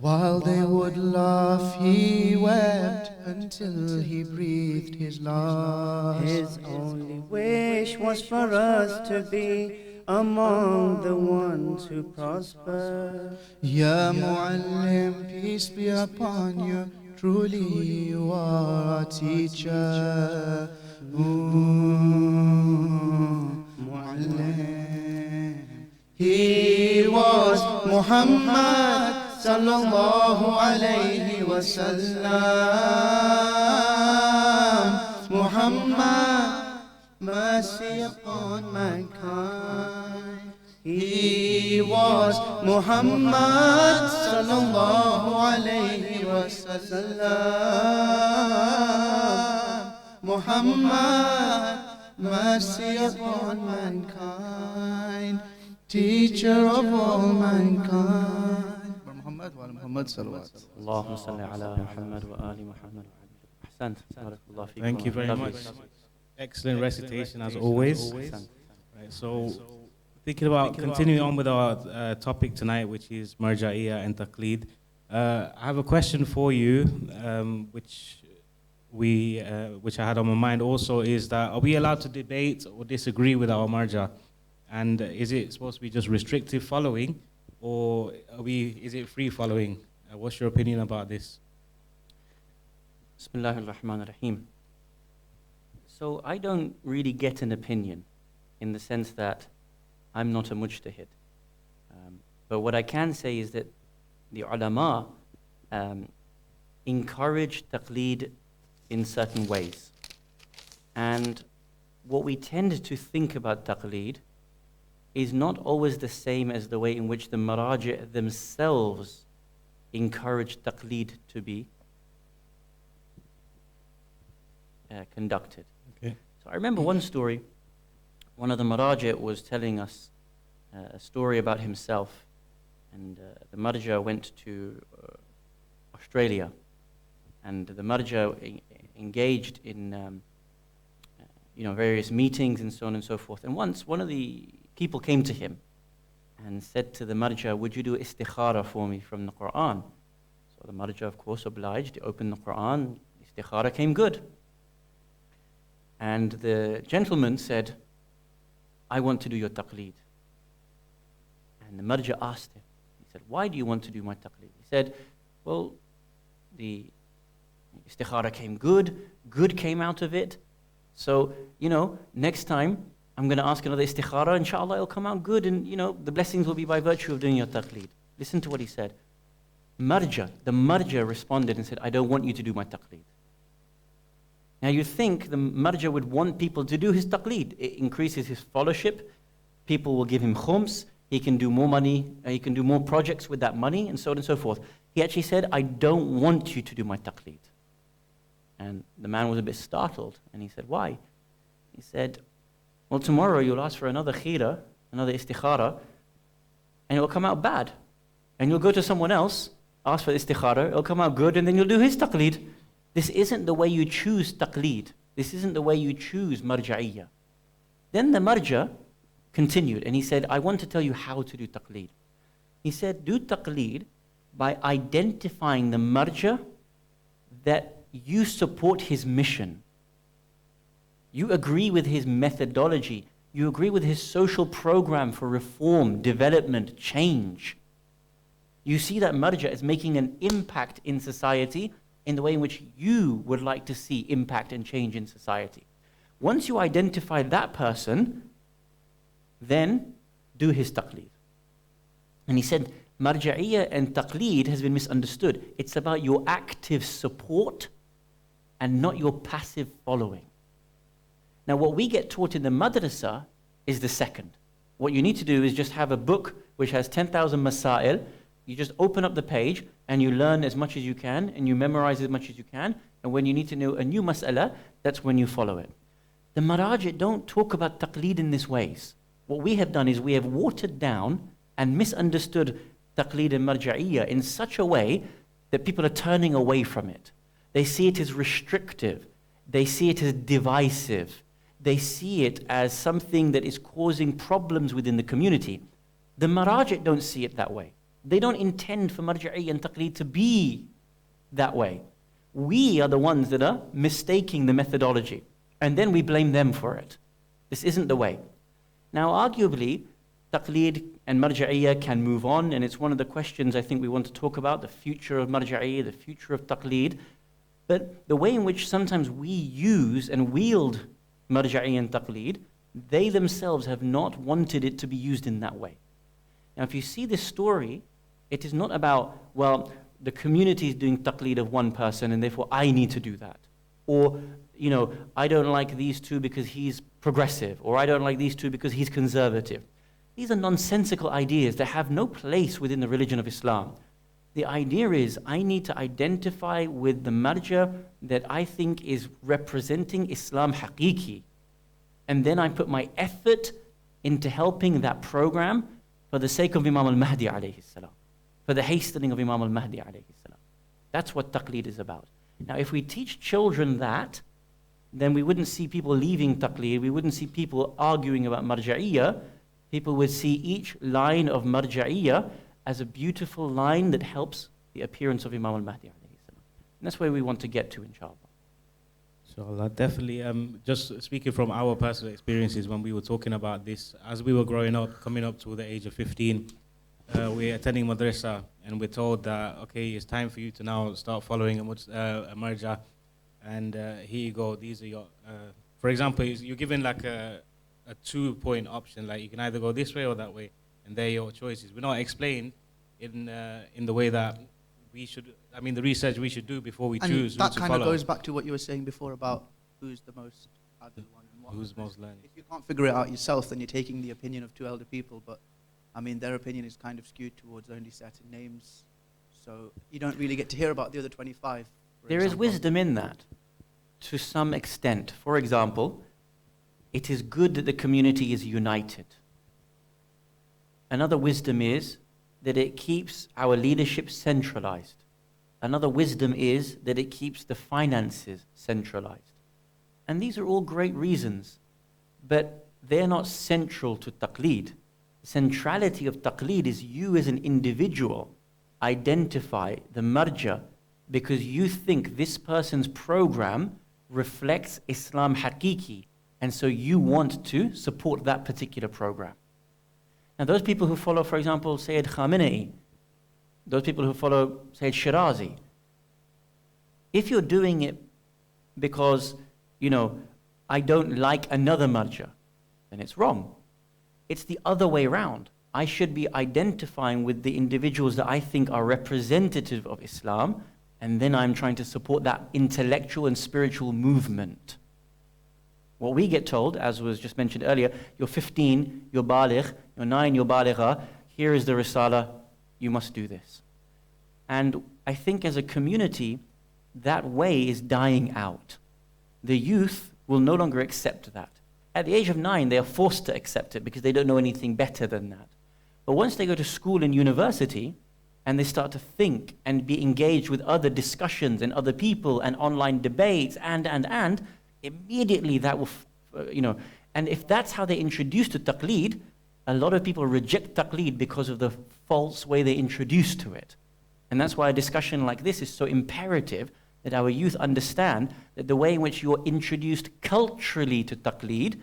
While they would laugh, he wept until he breathed his last. His only wish was for us to be among the ones who prosper. Ya Muallim, peace be upon you, truly you are our teacher. Muallim. He was Muhammad sallallahu alayhi wa sallam. Muhammad, mercy upon mankind. He was Muhammad sallallahu alayhi wa sallam. Muhammad, mercy upon mankind, teacher of all mankind. Muhammad salawat. Allahumma salli ala Muhammad wa ali Muhammad. Ahsant. Barakallahu feekum. Thank you very Lovely. much. Excellent recitation as always. Right, so thinking about continuing on with our topic tonight, which is Marjaiyat and Taqlid. I have a question for you, which I had on my mind also, is that are we allowed to debate or disagree with our marja? And is it supposed to be just restrictive following, or is it free following? What's your opinion about this? Bismillahir Rahmanir Rahim. So I don't really get an opinion in the sense that I'm not a mujtahid. But what I can say is that the ulama encourage taqleed in certain ways. And what we tend to think about taqleed is not always the same as the way in which the maraji' themselves encourage taqleed to be conducted. Okay. So I remember one story. One of the maraji' was telling us a story about himself, and the marja' went to Australia, and the marja' engaged in various meetings and so on and so forth. And once one of the people came to him and said to the marja', "Would you do istikhara for me from the Quran?" So the marja', of course, obliged. He opened the Quran. Istikhara came good. And the gentleman said, "I want to do your taqleed." And the marja' asked him, he said, "Why do you want to do my taqleed?" He said, "Well, the istikhara came good came out of it. So, next time I'm going to ask another istikhara, inshallah it'll come out good, and the blessings will be by virtue of doing your taqleed." Listen to what he said. the marja responded and said, I don't want you to do my taqleed. Now you think the marja would want people to do his taqleed. It increases his followership. People will give him khums. He can do more money. He can do more projects with that money, and so on and so forth. He actually said, I don't want you to do my taqleed. And the man was a bit startled. And he said, why? He said, well, tomorrow you'll ask for another khira, another istikhara, and it will come out bad. And you'll go to someone else, ask for istikhara, it'll come out good, and then you'll do his taqleed. This isn't the way you choose taqleed. This isn't the way you choose marja'iyya. Then the marja continued, and he said, I want to tell you how to do taqleed. He said, do taqleed by identifying the marja that you support his mission. You agree with his methodology. You agree with his social program for reform, development, change. You see that marja as making an impact in society in the way in which you would like to see impact and change in society. Once you identify that person, then do his taqleed. And he said, marja'iyya and taqleed has been misunderstood. It's about your active support and not your passive following. Now, what we get taught in the madrasa is the second. What you need to do is just have a book which has 10,000 masail. You just open up the page and you learn as much as you can and you memorize as much as you can. And when you need to know a new mas'ala, that's when you follow it. The maraji' don't talk about taqleed in this ways. What we have done is we have watered down and misunderstood taqleed and marja'iyya in such a way that people are turning away from it. They see it as restrictive. They see it as divisive. They see it as something that is causing problems within the community. The maraji' don't see it that way. They don't intend for marja'iyya and taqleed to be that way. We are the ones that are mistaking the methodology, and then we blame them for it. This isn't the way. Now, arguably, taqleed and marja'iyya can move on, and it's one of the questions I think we want to talk about, the future of marja'iyya, the future of taqleed. But the way in which sometimes we use and wield marja'iyya and taqleed, they themselves have not wanted it to be used in that way. Now, if you see this story, it is not about, well, the community is doing taqleed of one person and therefore I need to do that. Or, you know, I don't like these two because he's progressive, or I don't like these two because he's conservative. These are nonsensical ideas that have no place within the religion of Islam. The idea is I need to identify with the marja that I think is representing Islam haqiqi. And then I put my effort into helping that program for the sake of Imam al-Mahdi alayhi salam, for the hastening of Imam al-Mahdi alayhi salam. That's what taqleed is about. Now, if we teach children that, then we wouldn't see people leaving taqleed, we wouldn't see people arguing about marja'iyya. People would see each line of marja'iyya as a beautiful line that helps the appearance of Imam al-Mahdi alayhi salam. And that's where we want to get to, inshallah. Inshallah, definitely. Just speaking from our personal experiences when we were talking about this, as we were growing up, coming up to the age of 15, we're attending madrasa and we're told that, okay, it's time for you to now start following a marja, and here you go, these are your, for example, you're given like a 2-point option, like you can either go this way or that way, and they're your choices. We're not explained in the way that we should, I mean, the research we should do before we choose who to follow. That kind of goes back to what you were saying before about who's the most adil one and what. Who's most learned. If you can't figure it out yourself, then you're taking the opinion of 2 elder people, but I mean, their opinion is kind of skewed towards only certain names, so you don't really get to hear about the other 25. There is wisdom in that, to some extent. For example, it is good that the community is united. Another wisdom is that it keeps our leadership centralized. Another wisdom is that it keeps the finances centralized. And these are all great reasons, but they're not central to taqleed. The centrality of taqleed is you as an individual identify the marja because you think this person's program reflects Islam haqiqi, and so you want to support that particular program. Now, those people who follow, for example, Sayyid Khamenei, those people who follow Sayyid Shirazi, if you're doing it because, you know, I don't like another marja, then it's wrong. It's the other way around. I should be identifying with the individuals that I think are representative of Islam, and then I'm trying to support that intellectual and spiritual movement. What we get told, as was just mentioned earlier, you're 15, you're baligh, you're 9, you're baligha, here is the risala, you must do this. And I think as a community, that way is dying out. The youth will no longer accept that. At the age of 9, they are forced to accept it because they don't know anything better than that. But once they go to school and university, and they start to think and be engaged with other discussions and other people and online debates and immediately that will, and if that's how they introduce to taqlid, a lot of people reject taqlid because of the false way they introduce to it. And that's why a discussion like this is so imperative, that our youth understand that the way in which you're introduced culturally to taqlid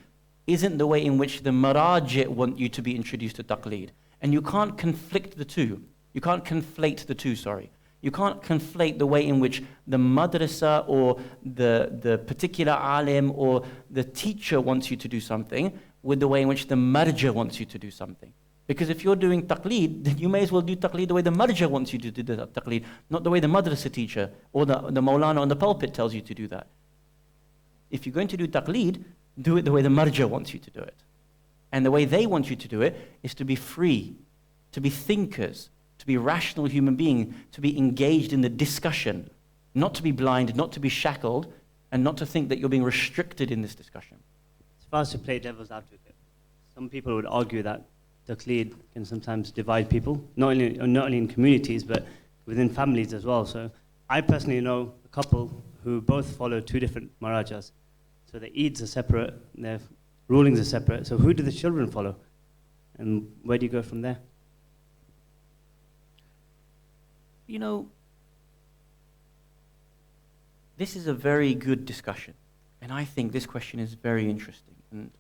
isn't the way in which the Marjaiyat want you to be introduced to taqlid. And you can't conflict the two. You can't conflate the two, sorry. You can't conflate the way in which the madrasa or the particular alim or the teacher wants you to do something with the way in which the marja wants you to do something. Because if you're doing taqlid, then you may as well do taqlid the way the marja wants you to do the taqlid, not the way the madrasa teacher or the maulana on the pulpit tells you to do that. If you're going to do taqlid, do it the way the marja wants you to do it. And the way they want you to do it is to be free, to be thinkers, to be rational human beings, to be engaged in the discussion, not to be blind, not to be shackled, and not to think that you're being restricted in this discussion. As far as to play devil's advocate, some people would argue that taqlid can sometimes divide people, not only in communities, but within families as well. So I personally know a couple who both follow two different marajas. So the Eids are separate, their rulings are separate. So who do the children follow? And where do you go from there? You know, this is a very good discussion. And I think this question is very interesting. And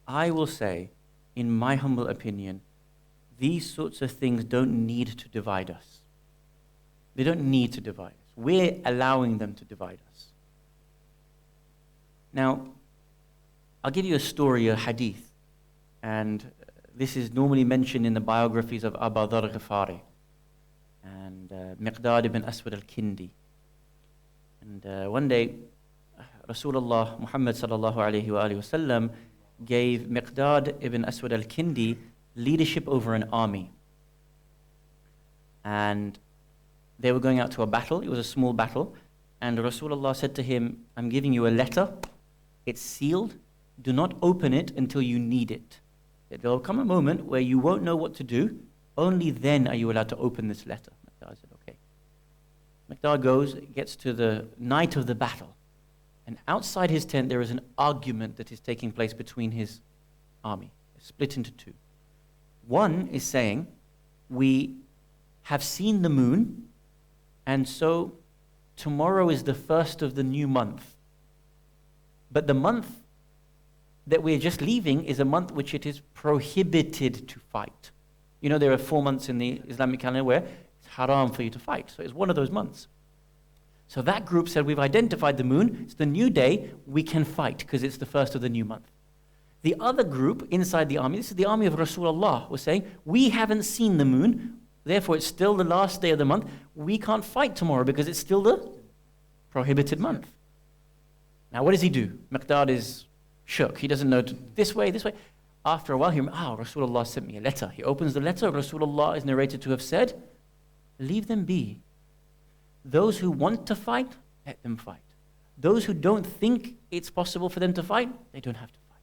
I will say, in my humble opinion, these sorts of things don't need to divide us. They don't need to divide us. We're allowing them to divide us. Now, I'll give you a story, a hadith. And this is normally mentioned in the biographies of Abu Dharr Ghifari and Miqdad ibn Aswad al-Kindi. And one day, Rasulullah Muhammad sallallahu alayhi wa sallam gave Miqdad ibn Aswad al-Kindi leadership over an army. And they were going out to a battle. It was a small battle. And Rasulullah said to him, I'm giving you a letter. It's sealed. Do not open it until you need it. There will come a moment where you won't know what to do. Only then are you allowed to open this letter. Miqdad said, okay. Miqdad goes, gets to the night of the battle. And outside his tent, there is an argument that is taking place between his army. It's split into two. One is saying, we have seen the moon, and so tomorrow is the first of the new month. But the month that we're just leaving is a month which it is prohibited to fight. You know, there are 4 months in the Islamic calendar where it's haram for you to fight. So it's one of those months. So that group said, we've identified the moon, it's the new day, we can fight because it's the first of the new month. The other group inside the army, this is the army of Rasulullah, was saying, we haven't seen the moon, therefore it's still the last day of the month, we can't fight tomorrow because it's still the prohibited month. Now what does he do? Miqdad is shook, he doesn't know this way. After a while, Rasulullah sent me a letter. He opens the letter, Rasulullah is narrated to have said, leave them be. Those who want to fight, let them fight. Those who don't think it's possible for them to fight, they don't have to fight.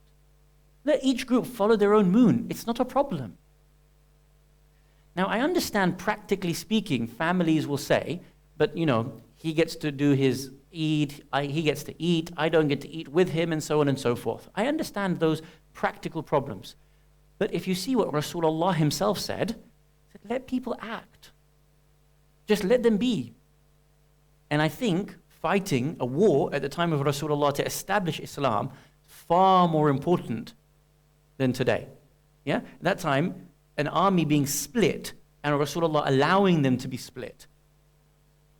Let each group follow their own moon. It's not a problem. Now, I understand, practically speaking, families will say, but, he gets to do his Eid, he gets to eat, I don't get to eat with him, and so on and so forth. I understand those practical problems. But if you see what Rasulullah himself said, let people act. Just let them be. And I think fighting a war at the time of Rasulullah to establish Islam far more important than today. Yeah? At that time, an army being split and Rasulullah allowing them to be split.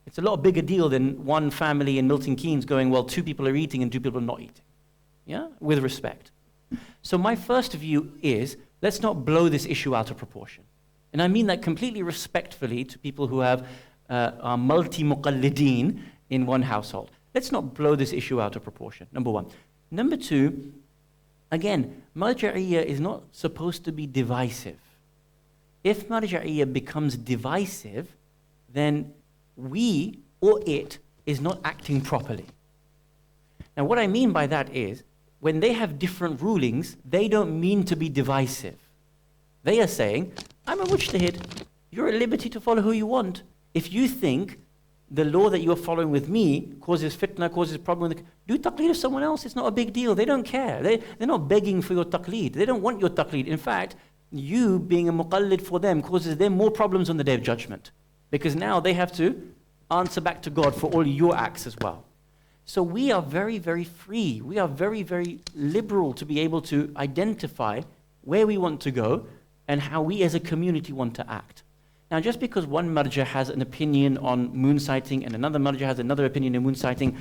It's a lot bigger deal than one family in Milton Keynes going, well, 2 people are eating and 2 people are not eating. Yeah? With respect. So my first view is let's not blow this issue out of proportion. And I mean that completely respectfully to people who are multi-muqallideen in one household. Let's not blow this issue out of proportion, number one. Number two, again, Marjaiyat is not supposed to be divisive. If Marjaiyat becomes divisive, then we or it is not acting properly. Now what I mean by that is, when they have different rulings, they don't mean to be divisive. They are saying, I'm a mujtahid, you're at liberty to follow who you want. If you think the law that you're following with me causes fitna, causes problem, do taqleed of someone else, it's not a big deal. They don't care. They're not begging for your taqleed. They don't want your taqleed. In fact, you being a muqallid for them causes them more problems on the Day of Judgment. Because now they have to answer back to God for all your acts as well. So we are very, very free. We are very, very liberal to be able to identify where we want to go and how we as a community want to act. Now, just because one marja has an opinion on moon sighting and another marja has another opinion on moon sighting,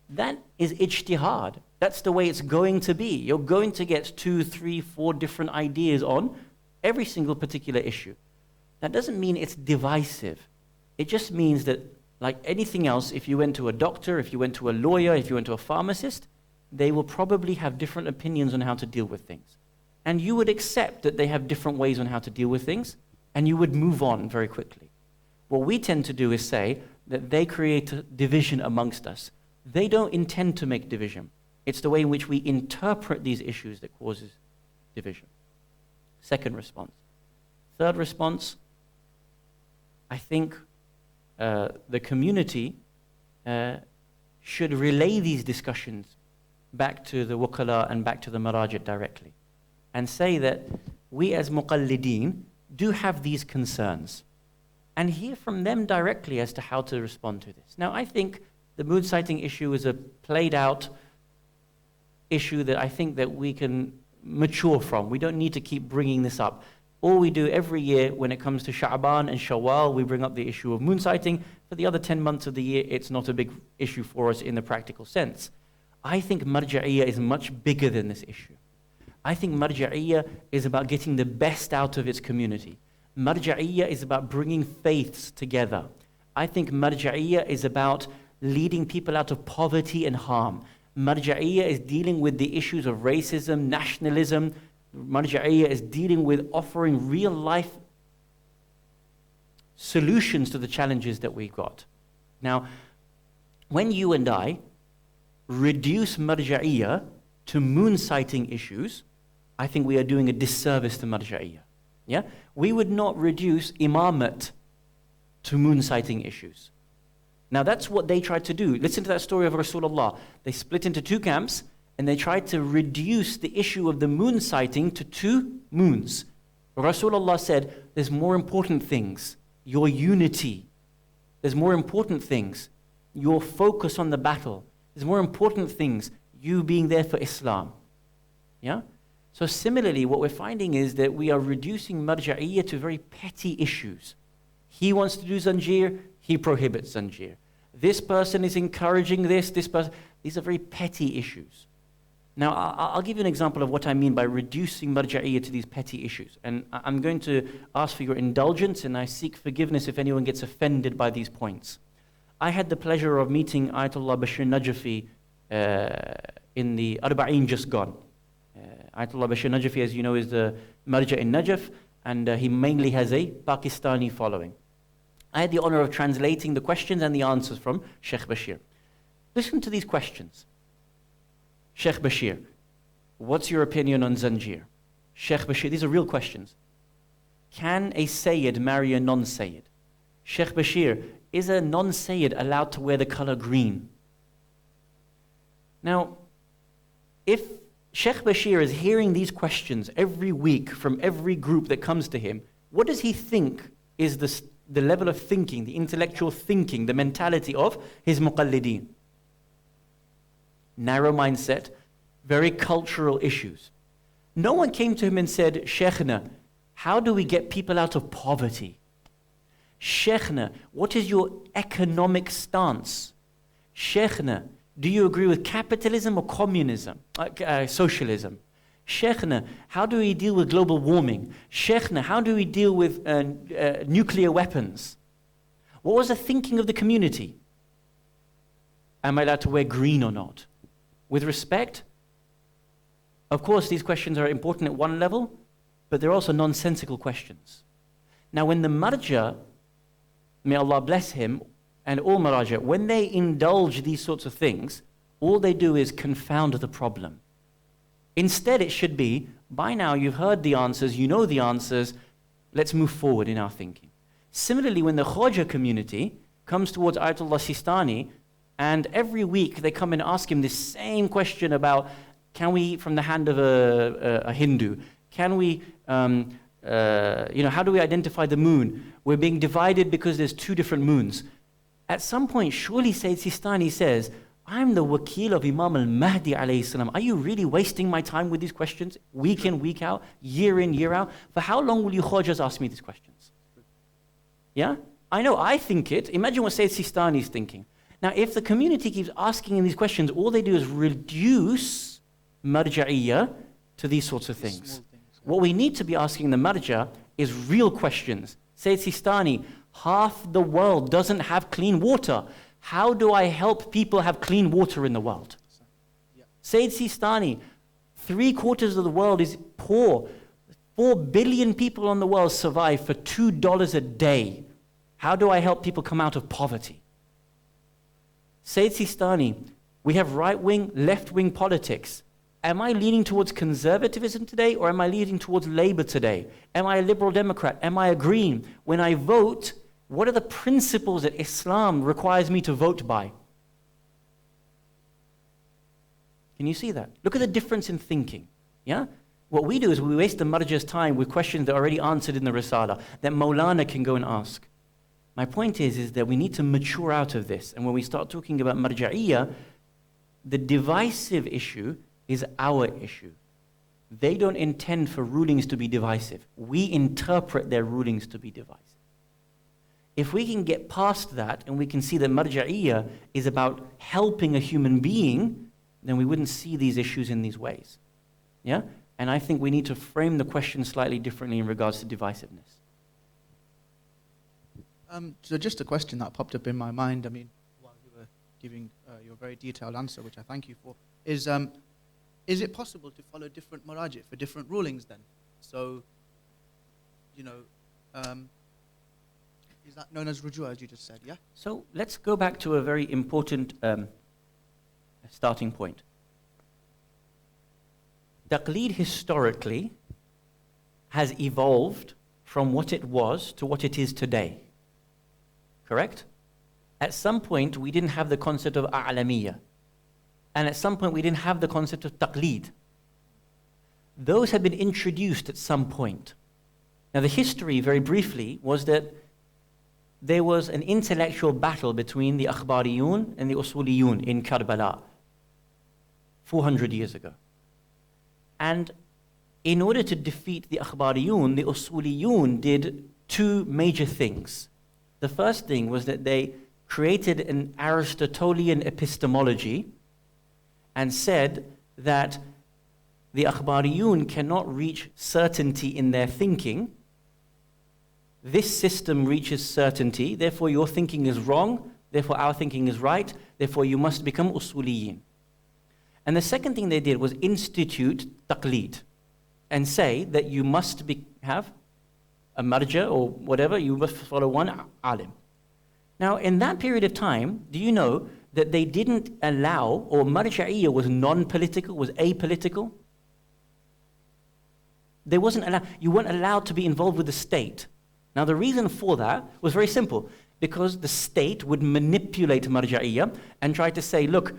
that is ijtihad. That's the way it's going to be. You're going to get 2, 3, 4 different ideas on every single particular issue. That doesn't mean it's divisive. It just means that, like anything else, if you went to a doctor, if you went to a lawyer, if you went to a pharmacist, they will probably have different opinions on how to deal with things. And you would accept that they have different ways on how to deal with things, and you would move on very quickly. What we tend to do is say that they create a division amongst us. They don't intend to make division. It's the way in which we interpret these issues that causes division. Second response. Third response, I think the community should relay these discussions back to the wukala and back to the marajit directly, and say that we as muqallideen do have these concerns, and hear from them directly as to how to respond to this. Now, I think the moon sighting issue is a played out issue that I think that we can mature from. We don't need to keep bringing this up. All we do every year when it comes to Sha'ban and Shawwal, we bring up the issue of moon sighting. For the other 10 months of the year, it's not a big issue for us in the practical sense. I think Marjaiyat is much bigger than this issue. I think Marjaiyat is about getting the best out of its community. Marjaiyat is about bringing faiths together. I think Marjaiyat is about leading people out of poverty and harm. Marjaiyat is dealing with the issues of racism, nationalism. Marjaiyat is dealing with offering real life solutions to the challenges that we've got. Now, when you and I reduce Marjaiyat to moon sighting issues, I think we are doing a disservice to Marjaiyat. Yeah? We would not reduce imamat to moon sighting issues. Now that's what they tried to do. Listen to that story of Rasulullah. They split into 2 camps and they tried to reduce the issue of the moon sighting to 2 moons. Rasulullah said, there's more important things. Your unity. There's more important things. Your focus on the battle. There's more important things. You being there for Islam. Yeah? So similarly, what we're finding is that we are reducing Marjaiyat to very petty issues. He wants to do Zanjir, he prohibits Zanjir. This person is encouraging this person. These are very petty issues. Now, I'll give you an example of what I mean by reducing Marjaiyat to these petty issues. And I'm going to ask for your indulgence, and I seek forgiveness if anyone gets offended by these points. I had the pleasure of meeting Ayatollah Bashir Najafi in the Arba'in just gone. Ayatollah Bashir Najafi, as you know, is the Marja in Najaf, and he mainly has a Pakistani following. I had the honor of translating the questions and the answers from Sheikh Bashir. Listen to these questions. Sheikh Bashir, what's your opinion on Zanjir? Sheikh Bashir, these are real questions. Can a Sayyid marry a non-Sayyid? Sheikh Bashir, is a non-Sayyid allowed to wear the color green? Now, if Sheikh Bashir is hearing these questions every week from every group that comes to him, what does he think is the level of thinking, the intellectual thinking, the mentality of his muqallideen? Narrow mindset, very cultural issues. No one came to him and said, Sheikhna, how do we get people out of poverty? Sheikhna, what is your economic stance? Sheikhna, do you agree with capitalism or communism, socialism? Sheikhna, how do we deal with global warming? Sheikhna, how do we deal with nuclear weapons? What was the thinking of the community? Am I allowed to wear green or not? With respect, of course, these questions are important at one level, but they're also nonsensical questions. Now, when the marja, may Allah bless him, and all maraja, when they indulge these sorts of things, all they do is confound the problem. Instead, it should be, by now you've heard the answers, you know the answers, let's move forward in our thinking. Similarly, when the Khoja community comes towards Ayatollah Sistani, and every week they come and ask him this same question about, can we eat from the hand of a Hindu? Can we, how do we identify the moon? We're being divided because there's two different moons. At some point, surely Sayyid Sistani says, I'm the wakil of Imam al-Mahdi alayhi salam. Are you really wasting my time with these questions, week in, week out, year in, year out? For how long will you Khojas ask me these questions? Yeah? I know, I think it. Imagine what Sayyid Sistani is thinking. Now, if the community keeps asking him these questions, all they do is reduce marja'iyya to these sorts of things. What we need to be asking the marja is real questions. Sayyid Sistani, half the world doesn't have clean water. How do I help people have clean water in the world? Sayyid Sistani, 3/4 of the world is poor. 4 billion people on the world survive for $2 a day. How do I help people come out of poverty? Sayyid Sistani, we have right-wing, left-wing politics. Am I leaning towards conservatism today, or am I leaning towards Labour today? Am I a liberal Democrat? Am I a Green? When I vote, what are the principles that Islam requires me to vote by? Can you see that? Look at the difference in thinking. Yeah? What we do is we waste the marja's time with questions that are already answered in the Risala, that Maulana can go and ask. My point is that we need to mature out of this. And when we start talking about marja'iyya, the divisive issue is our issue. They don't intend for rulings to be divisive. We interpret their rulings to be divisive. If we can get past that and we can see that marja'iyya is about helping a human being, then we wouldn't see these issues in these ways. Yeah? And I think we need to frame the question slightly differently in regards to divisiveness. So just a question that popped up in my mind, while you were giving your very detailed answer, which I thank you for, is it possible to follow different marajih for different rulings then? So, is that known as rujua, as you just said, yeah? So let's go back to a very important starting point. Taqlid historically has evolved from what it was to what it is today. Correct? At some point, we didn't have the concept of a'lamiyya. And at some point, we didn't have the concept of taqlid. Those had been introduced at some point. Now, the history, very briefly, was that there was an intellectual battle between the akhbariyun and the usuliyun in Karbala 400 years ago. And in order to defeat the akhbariyun, the usuliyun did two major things. The first thing was that they created an Aristotelian epistemology and said that the akhbariyun cannot reach certainty in their thinking. This system reaches certainty, therefore your thinking is wrong, therefore our thinking is right, therefore you must become usuliyin. And the second thing they did was institute taqlid and say that you must have a marja or whatever, you must follow one alim. Now, in that period of time, do you know that they didn't allow, or marja'iyya was non-political, was apolitical? You weren't allowed to be involved with the state. Now, the reason for that was very simple, because the state would manipulate marja'iyya and try to say, look,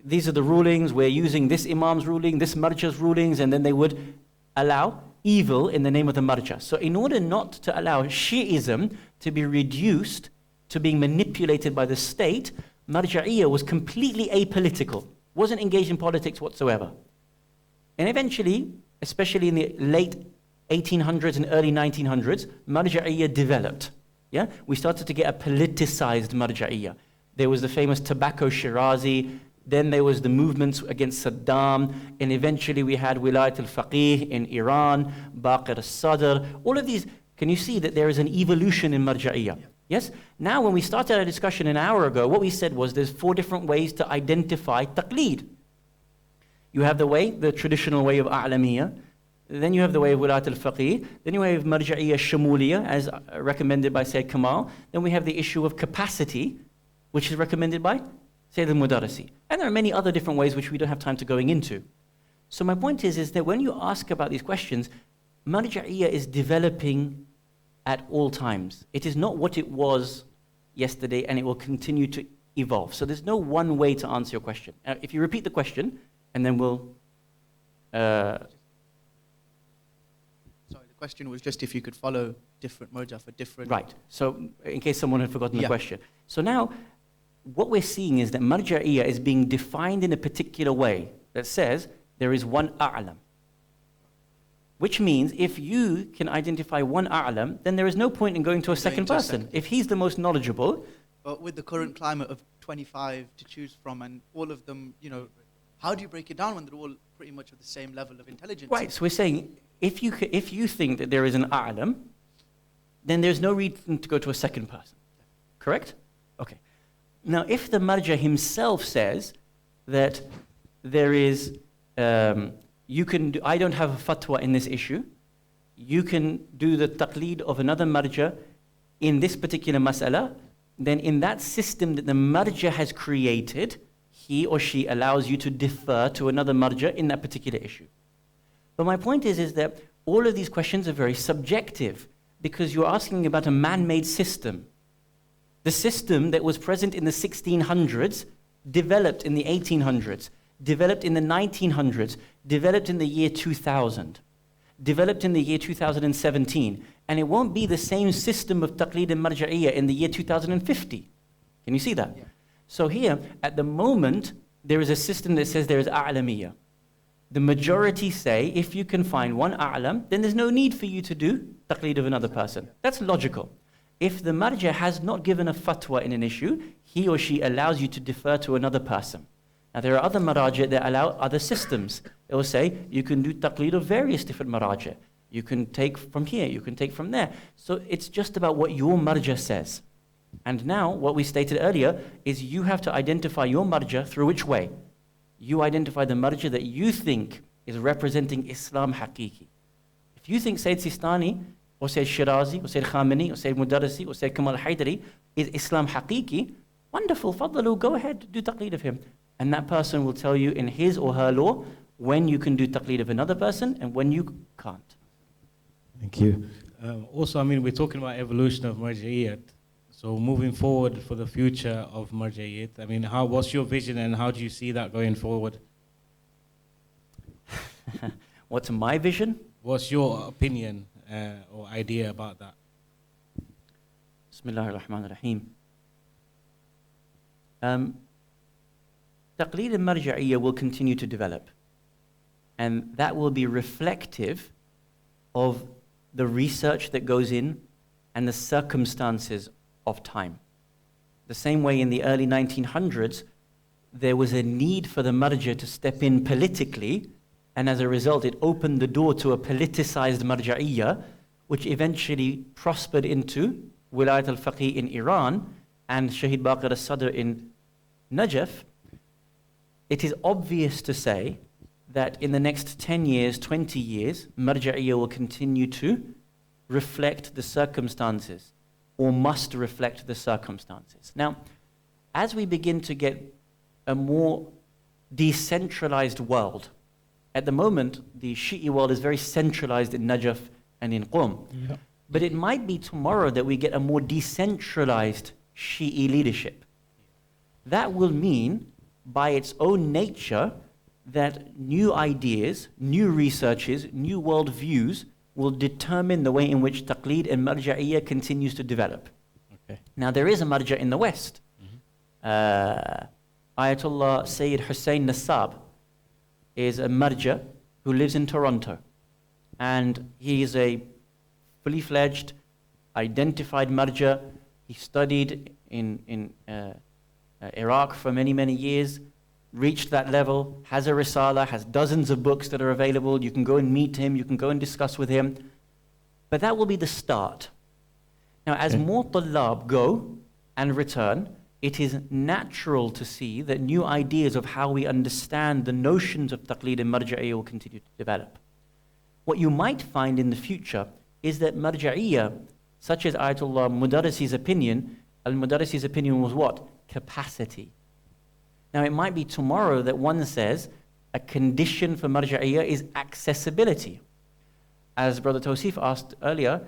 these are the rulings, we're using this imam's ruling, this marja's rulings, and then they would allow evil in the name of the marja. So in order not to allow Shi'ism to be reduced to being manipulated by the state, marja'iyya was completely apolitical, wasn't engaged in politics whatsoever. And eventually, especially in the late 1800s and early 1900s, marja'iyya developed. Yeah? We started to get a politicized marja'iyya. There was the famous Tobacco Shirazi Then there was the movements against Saddam, and eventually we had Wilayat al-Faqih in Iran, Baqir al-Sadr. All of these, can you see that there is an evolution in Marjaiyah? Yes? Now when we started our discussion an hour ago, what we said was there's 4 different ways to identify taqleed. You have the traditional way of A'lamiyya. Then you have the way of Wilayat al-Faqih. Then you have Marjaiyah Shamuliyya, as recommended by Sayyid Kamal. Then we have the issue of capacity, which is recommended by Sayyid al-Mudarrisi. And there are many other different ways which we don't have time to going into. So my point is that when you ask about these questions, Marjaiyah is developing at all times. It is not what it was yesterday, and it will continue to evolve. So there's no one way to answer your question. If you repeat the question, and then we'll... Sorry, the question was just if you could follow different marja for different... Right. So in case someone had forgotten the question. So now, what we're seeing is that Marjaiyah is being defined in a particular way that says there is one a'lam. Which means if you can identify one a'lam, then there is no point in going to a second person. If he's the most knowledgeable... But with the current climate of 25 to choose from, and all of them, you know, how do you break it down when they're all pretty much of the same level of intelligence? Right, so we're saying, if you think that there is an a'lam, then there's no reason to go to a second person. Correct? Okay. Now, if the marja himself says that there is, I don't have a fatwa in this issue, you can do the taqleed of another marja in this particular mas'ala, then in that system that the marja has created, he or she allows you to defer to another marja in that particular issue. But my point is that all of these questions are very subjective because you're asking about a man-made system. The system that was present in the 1600s developed in the 1800s, developed in the 1900s, developed in the year 2000, developed in the year 2017, and it won't be the same system of taqleed and marja'iyya in the year 2050. Can you see that? Yeah. So here, at the moment, there is a system that says there is a'lamiyya. The majority say, if you can find one a'lam, then there's no need for you to do taqleed of another person. That's logical. If the marja has not given a fatwa in an issue, he or she allows you to defer to another person. Now there are other maraja that allow other systems. They will say, you can do taqleed of various different maraja. You can take from here, you can take from there. So it's just about what your marja says. And now, what we stated earlier is you have to identify your marja through which way? You identify the marja that you think is representing Islam haqiqi. If you think Sayyid Sistani, or Sayyid Shirazi, or Sayyid Khamenei, or Sayyid Mudarrisi, or Sayyid Kamal Haidari is Islam haqiqi, wonderful, fadlalu, go ahead, do taqleed of him. And that person will tell you in his or her law when you can do taqleed of another person and when you can't. Thank you. Also, I mean, we're talking about evolution of Marjaiyat. So moving forward for the future of Marjaiyat, I mean, what's your vision and how do you see that going forward? What's my vision? What's your opinion or idea about that? Bismillahir Rahmanir Rahim. Taqleed and Marjaiyya will continue to develop. And that will be reflective of the research that goes in and the circumstances of time. The same way in the early 1900s, there was a need for the marja to step in politically, and as a result, it opened the door to a politicized marja'iyya, which eventually prospered into Wilayat al-Faqih in Iran and Shahid Baqir al-Sadr in Najaf. It is obvious to say that in the next 10 years, 20 years, marja'iyya will continue to reflect the circumstances, or must reflect the circumstances. Now, as we begin to get a more decentralized world, at the moment, the Shi'i world is very centralized in Najaf and in Qom. Yeah. But it might be tomorrow that we get a more decentralized Shi'i leadership. That will mean, by its own nature, that new ideas, new researches, new world views will determine the way in which taqleed and marja'iyya continues to develop. Okay. Now there is a marja in the West. Ayatollah Sayyid Husayn Nassab is a marja who lives in Toronto. And he is a fully fledged, identified marja. He studied in Iraq for many, many years. reached that level, has a risala, has dozens of books that are available. You can go and meet him, you can go and discuss with him. But that will be the start. Now, as more tullab go and return, it is natural to see that new ideas of how we understand the notions of taqlid and marja'iyya will continue to develop. What you might find in the future is that marja'iyya, such as Ayatollah Mudarrisi's opinion, Al-Mudarrisi's opinion was what? Capacity. Now, it might be tomorrow that one says a condition for marja'iyya is accessibility. As Brother Tawsif asked earlier,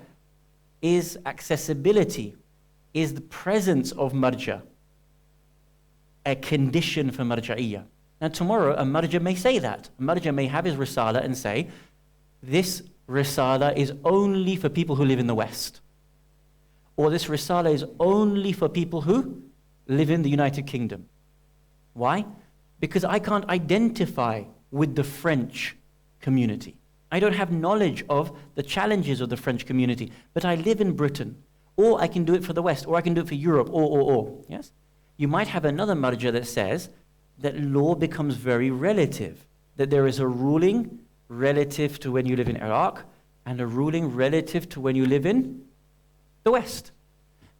is accessibility, is the presence of marja a condition for marja'iyya? Now tomorrow a marja may say that. A marja may have his risala and say, this risala is only for people who live in the West. Or this risala is only for people who live in the United Kingdom. Why? Because I can't identify with the French community. I don't have knowledge of the challenges of the French community, but I live in Britain. Or I can do it for the West, or I can do it for Europe, or. Yes? You might have another marja that says that law becomes very relative, that there is a ruling relative to when you live in Iraq, and a ruling relative to when you live in the West.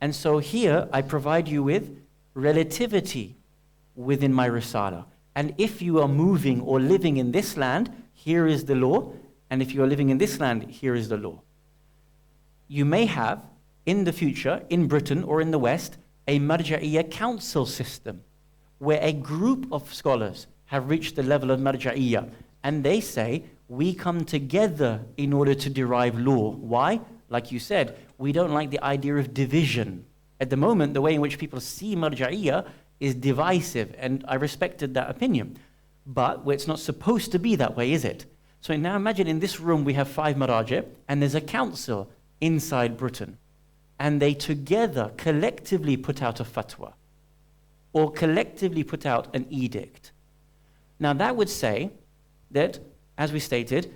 And so here I provide you with relativity within my risala. And if you are moving or living in this land, here is the law. And if you are living in this land, here is the law. You may have, in the future, in Britain or in the West, a Marja'iyya council system where a group of scholars have reached the level of Marja'iyya, and they say, we come together in order to derive law. Why? Like you said, we don't like the idea of division. At the moment, the way in which people see Marja'iyya is divisive, and I respected that opinion. But it's not supposed to be that way, is it? So now imagine in this room we have 5 Maraji, and there's a council inside Britain. And they together, collectively put out a fatwa, or collectively put out an edict. Now that would say that, as we stated,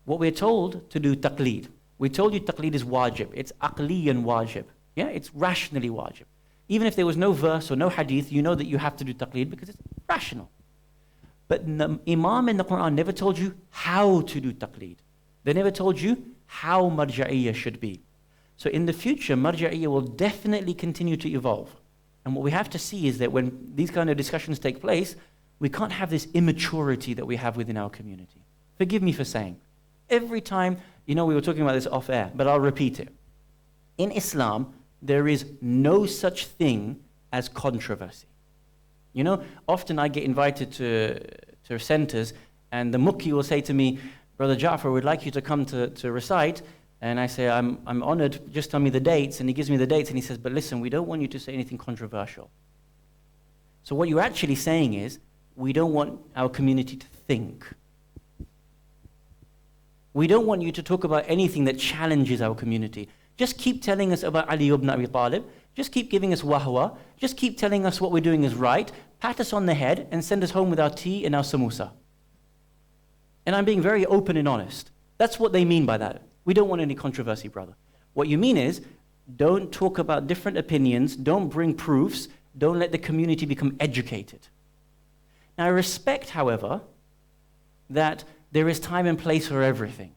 what we're told to do taqlid. We told you taqlid is wajib. It's aqliyan wajib. Yeah, it's rationally wajib. Even if there was no verse or no hadith, you know that you have to do taqlid because it's rational. But the Imam in the Quran never told you how to do taqlid. They never told you how marja'iyya should be. So in the future, marja'iyya will definitely continue to evolve. And what we have to see is that when these kind of discussions take place, we can't have this immaturity that we have within our community. Forgive me for saying. Every time, we were talking about this off air, but I'll repeat it. In Islam, there is no such thing as controversy. Often I get invited to centers, and the mukhi will say to me, Brother Jaffer, we'd like you to come to recite. And I say, I'm honored, just tell me the dates. And he gives me the dates, and he says, but listen, we don't want you to say anything controversial. So what you're actually saying is, we don't want our community to think. We don't want you to talk about anything that challenges our community. Just keep telling us about Ali ibn Abi Talib. Just keep giving us wahwa. Just keep telling us what we're doing is right. Pat us on the head and send us home with our tea and our samosa. And I'm being very open and honest. That's what they mean by that. We don't want any controversy, brother. What you mean is, don't talk about different opinions, don't bring proofs, don't let the community become educated. Now I respect, however, that there is time and place for everything.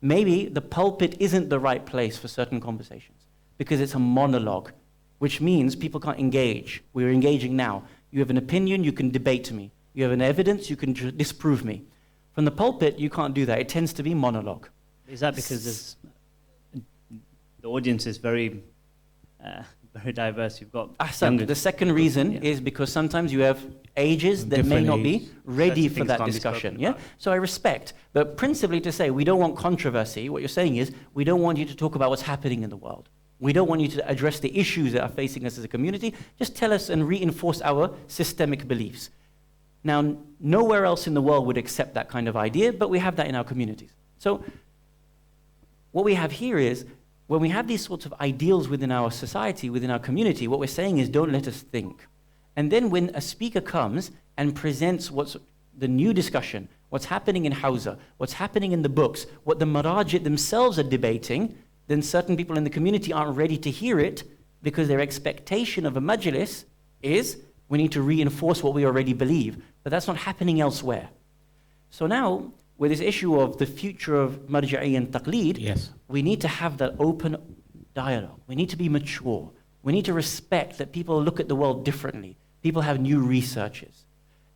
Maybe the pulpit isn't the right place for certain conversations because it's a monologue, which means people can't engage. We're engaging now. You have an opinion, you can debate me. You have an evidence, you can disprove me. From the pulpit, you can't do that. It tends to be monologue. Is that because the audience is very diverse? You've got the second reason is because sometimes you have ages that may not be ready for that discussion. Yeah. So I respect, but principally to say we don't want controversy. What you're saying is we don't want you to talk about what's happening in the world. We don't want you to address the issues that are facing us as a community. Just tell us and reinforce our systemic beliefs. Now, nowhere else in the world would accept that kind of idea, but we have that in our communities. So what we have here is, when we have these sorts of ideals within our society, within our community, what we're saying is don't let us think. And then when a speaker comes and presents what's the new discussion, what's happening in Hausa, what's happening in the books, what the Marajit themselves are debating, then certain people in the community aren't ready to hear it because their expectation of a majlis is We need to reinforce what we already believe. But that's not happening elsewhere. So now, with this issue of the future of Marjaiyat and Taqlid, Yes. we need to have that open dialogue. We need to be mature. We need to respect that people look at the world differently. People have new researches.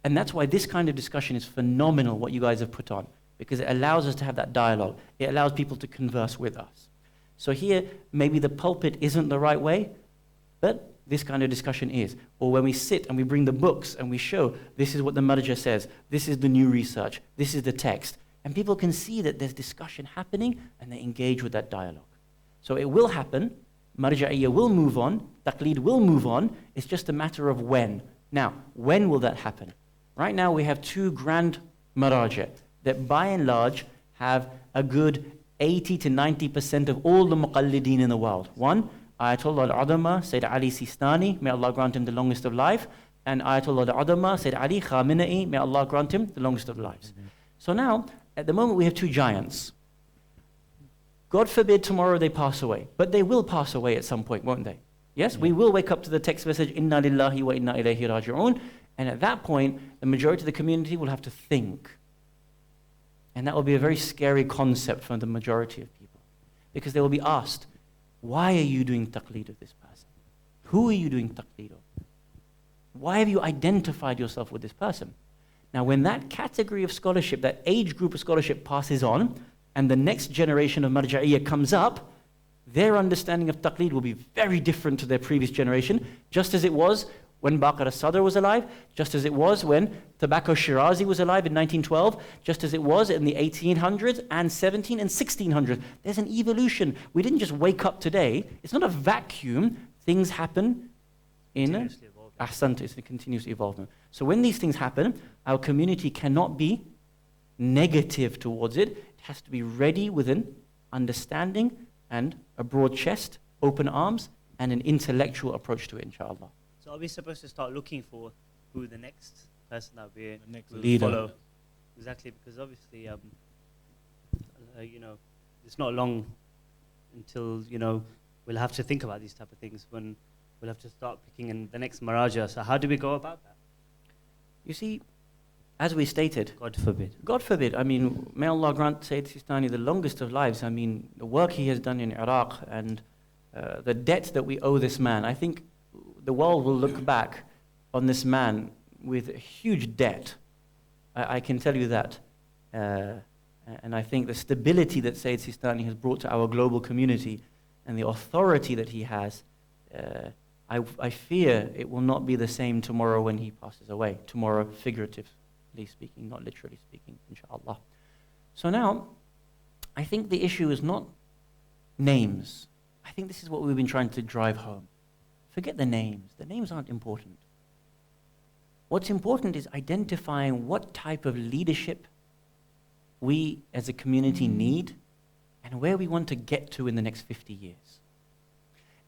And that's why this kind of discussion is phenomenal, what you guys have put on, because it allows us to have that dialogue. It allows people to converse with us. So here, maybe the pulpit isn't the right way, but this kind of discussion is. Or when we sit and we bring the books and we show, this is what the marja says, this is the new research, this is the text, and people can see that there's discussion happening and they engage with that dialogue. So it will happen, Marjaiyah will move on, Taqlid will move on, it's just a matter of when. Now, when will that happen? Right now we have two grand maraja that by and large have a good 80 to 90% of all the muqallideen in the world. One, Ayatollah al-Adama, Sayyid Ali Sistani, may Allah grant him the longest of life, and Ayatollah al-Adama, Sayyid Ali Khamenei, may Allah grant him the longest of lives. So now, at the moment we have two giants. God forbid tomorrow they pass away, but they will pass away at some point, won't they? Yes, we will wake up to the text message, Inna lillahi wa inna ilayhi raji'un, and at that point, the majority of the community will have to think. And that will be a very scary concept for the majority of people. Because they will be asked, why are you doing taqlid of this person? Who are you doing taqlid of? Why have you identified yourself with this person? Now, when that category of scholarship, that age group of scholarship passes on, and the next generation of Marjaiyah comes up, their understanding of taqlid will be very different to their previous generation, just as it was when Baqir al-Sadr was alive, just as it was when Tobacco Shirazi was alive in 1912, just as it was in the 1800s and 17 and 1600s. There's an evolution. We didn't just wake up today. It's not a vacuum. Things happen in Ahsant, it's a continuous evolvement. So when these things happen, our community cannot be negative towards it. It has to be ready with an understanding and a broad chest, open arms, and an intellectual approach to it, inshallah. So are we supposed to start looking for who the next person that we will leader. follow? Exactly, because obviously, you know, it's not long until, you know, we'll have to think about these type of things when we'll have to start picking in the next Maraja. So how do we go about that? You see, as we stated, God forbid. God forbid, I mean, may Allah grant Sayyid Sistani the longest of lives. I mean, the work he has done in Iraq and the debt that we owe this man, I think the world will look back on this man with a huge debt. I can tell you that. And I think the stability that Sayyid Sistani has brought to our global community and the authority that he has, I fear it will not be the same tomorrow when he passes away. Tomorrow, figuratively speaking, not literally speaking, inshallah. So now, I think the issue is not names. I think this is what we've been trying to drive home. Forget the names. The names aren't important. What's important is identifying what type of leadership we as a community need and where we want to get to in the next 50 years.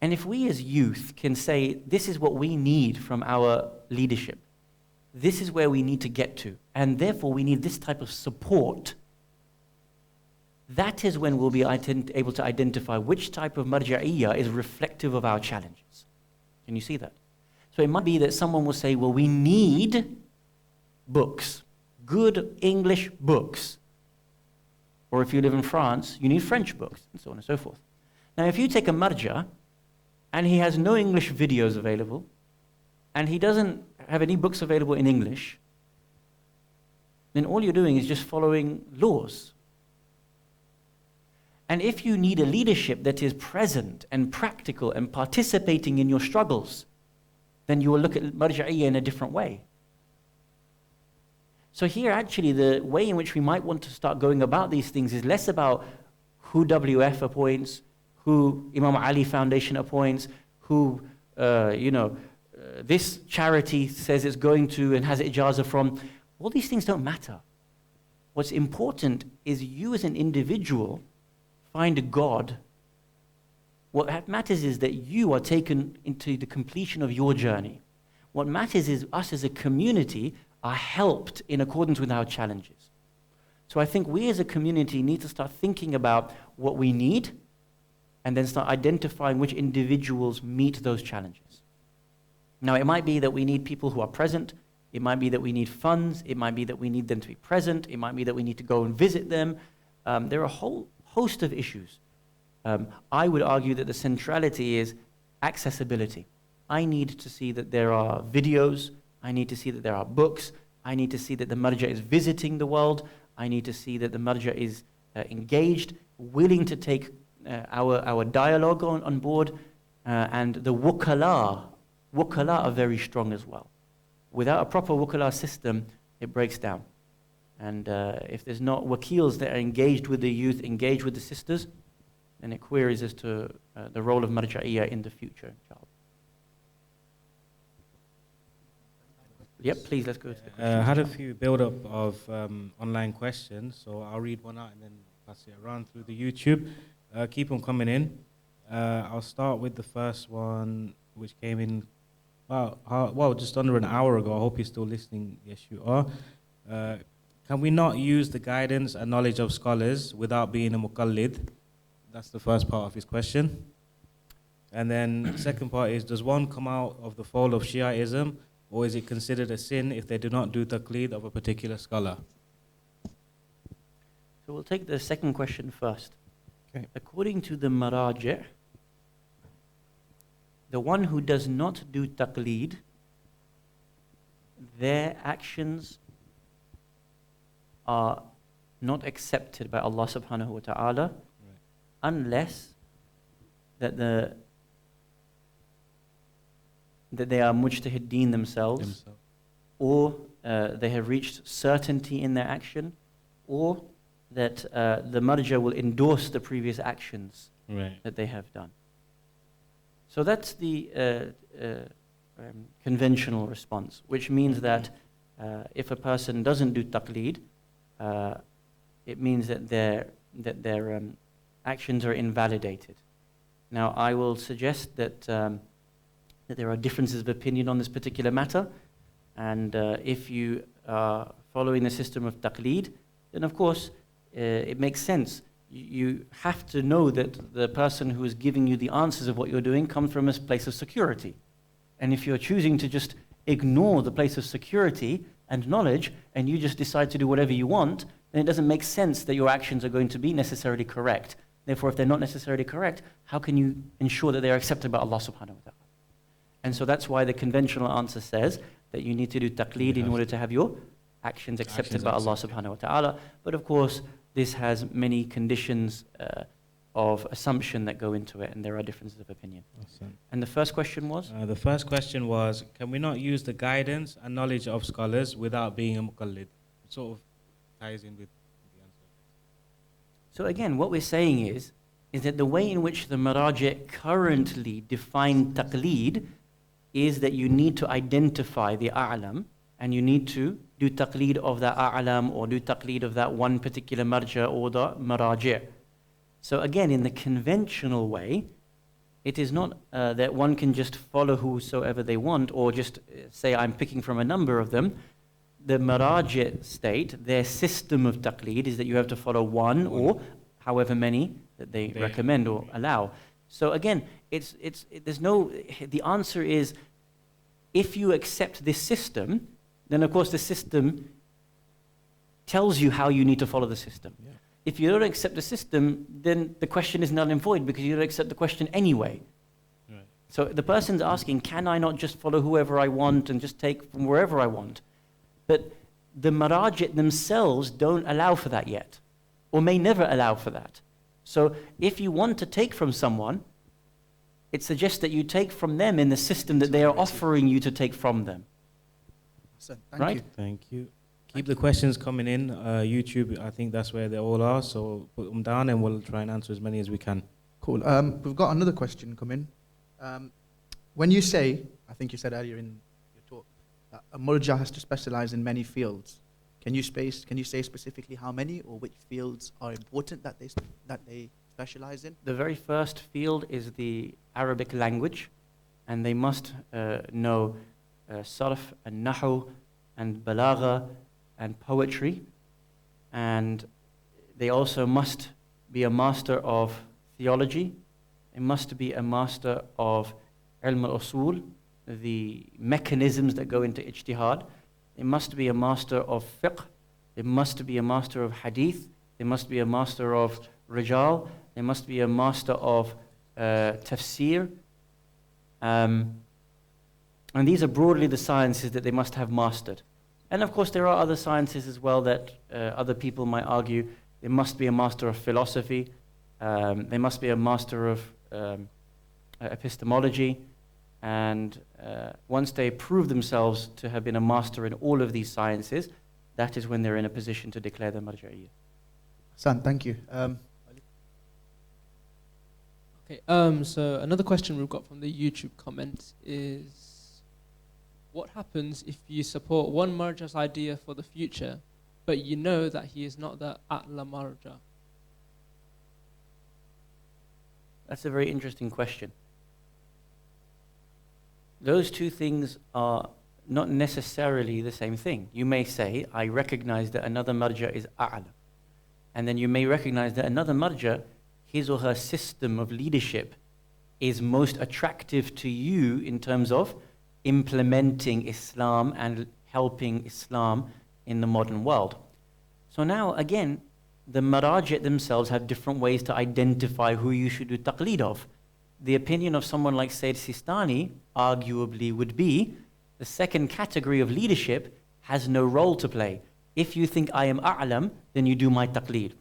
And if we as youth can say, this is what we need from our leadership, this is where we need to get to, and therefore we need this type of support, that is when we'll be able to identify which type of marja'iyah is reflective of our challenges. Can you see that? So it might be that someone will say, well, we need books, good English books. Or if you live in France, you need French books, and so on and so forth. Now, if you take a marja, and he has no English videos available, and he doesn't have any books available in English, then all you're doing is just following laws. And if you need a leadership that is present and practical and participating in your struggles, then you will look at marja'iyah in a different way. So here actually the way in which we might want to start going about these things is less about who WF appoints, who Imam Ali Foundation appoints, who, this charity says it's going to and has ijazah from. All these things don't matter. What's important is you as an individual find God. What matters is that you are taken into the completion of your journey. What matters is us as a community are helped in accordance with our challenges. So I think we as a community need to start thinking about what we need and then start identifying which individuals meet those challenges. Now, it might be that we need people who are present. It might be that we need funds. It might be that we need them to be present. It might be that we need to go and visit them. There are a whole host of issues. I would argue that the centrality is accessibility. I need to see that there are videos. I need to see that there are books. I need to see that the marja is visiting the world. I need to see that the marja is engaged, willing to take our dialogue on board. And the wukala are very strong as well. Without a proper wukala system, it breaks down. And if there's not wakils that are engaged with the youth, engaged with the sisters, then it queries as to the role of Marjaiyat in the future, inshallah. Yep, please, let's go to the questions. I had a few build-up of online questions, so I'll read one out and then pass it around through the YouTube. Keep them coming in. I'll start with the first one, which came in just under an hour ago. I hope you're still listening. Yes, you are. Can we not use the guidance and knowledge of scholars without being a muqallid? That's the first part of his question. And then the second part is, does one come out of the fold of Shiaism, or is it considered a sin if they do not do taqlid of a particular scholar? So we'll take the second question first. Okay. According to the Maraj', the one who does not do taqlid, their actions are not accepted by Allah subhanahu wa ta'ala, unless that they are mujtahideen themselves. Or they have reached certainty in their action, or that the marja will endorse the previous actions that they have done. So that's the conventional response, which means that if a person doesn't do taqlid, it means that their actions are invalidated. Now, I will suggest that there are differences of opinion on this particular matter, and if you are following the system of taqlid, then of course it makes sense. You have to know that the person who is giving you the answers of what you're doing comes from a place of security. And if you're choosing to just ignore the place of security and knowledge, and you just decide to do whatever you want, then it doesn't make sense that your actions are going to be necessarily correct. Therefore, if they're not necessarily correct, how can you ensure that they are accepted by Allah subhanahu wa ta'ala? And so that's why the conventional answer says that you need to do taqlid in order to have your actions accepted by Allah subhanahu wa ta'ala. But of course, this has many conditions of assumption that go into it, and there are differences of opinion. Awesome. And the first question was? The first question was, can we not use the guidance and knowledge of scholars without being a muqallid? It sort of ties in with the answer. So again, what we're saying is that the way in which the Maraj' currently define taqlid is that you need to identify the a'lam, and you need to do taqlid of that a'lam, or do taqlid of that one particular marja or the Maraj'. So again, in the conventional way, it is not that one can just follow whosoever they want, or just say I'm picking from a number of them. The Maraj' state, their system of taqlid is that you have to follow one or however many that they recommend or allow. So again, the answer is, if you accept this system, then of course the system tells you how you need to follow the system. Yeah. If you don't accept the system, then the question is null and void, because you don't accept the question anyway. Right. So the person's asking, can I not just follow whoever I want and just take from wherever I want? But the Maraj' themselves don't allow for that yet, or may never allow for that. So if you want to take from someone, it suggests that you take from them in the system that they are offering you to take from them. Thank you. Thank you. Keep the questions coming in. YouTube, I think that's where they all are. So put them down and we'll try and answer as many as we can. Cool. We've got another question come in. When you say, I think you said earlier in your talk, a murja has to specialize in many fields. Can you say specifically how many or which fields are important that they specialize in? The very first field is the Arabic language, and they must know sarf and nahu and balagha and poetry, and they also must be a master of theology. They must be a master of ilm al-usul, the mechanisms that go into ijtihad. They must be a master of fiqh. They must be a master of hadith. They must be a master of rijal. They must be a master of tafsir. And these are broadly the sciences that they must have mastered. And of course, there are other sciences as well that other people might argue. They must be a master of philosophy. They must be a master of epistemology. And once they prove themselves to have been a master in all of these sciences, that is when they're in a position to declare the Marjaiyat. Hassan, thank you. Okay, so another question we've got from the YouTube comments is, what happens if you support one marja's idea for the future, but you know that he is not the A'la marja? That's a very interesting question. Those two things are not necessarily the same thing. You may say, I recognize that another marja is a'la. And then you may recognize that another marja, his or her system of leadership, is most attractive to you in terms of implementing Islam and helping Islam in the modern world. So now, again, the marajit themselves have different ways to identify who you should do taqleed of. The opinion of someone like Sayyid Sistani arguably would be the second category of leadership has no role to play. If you think I am a'lam, then you do my taqleed.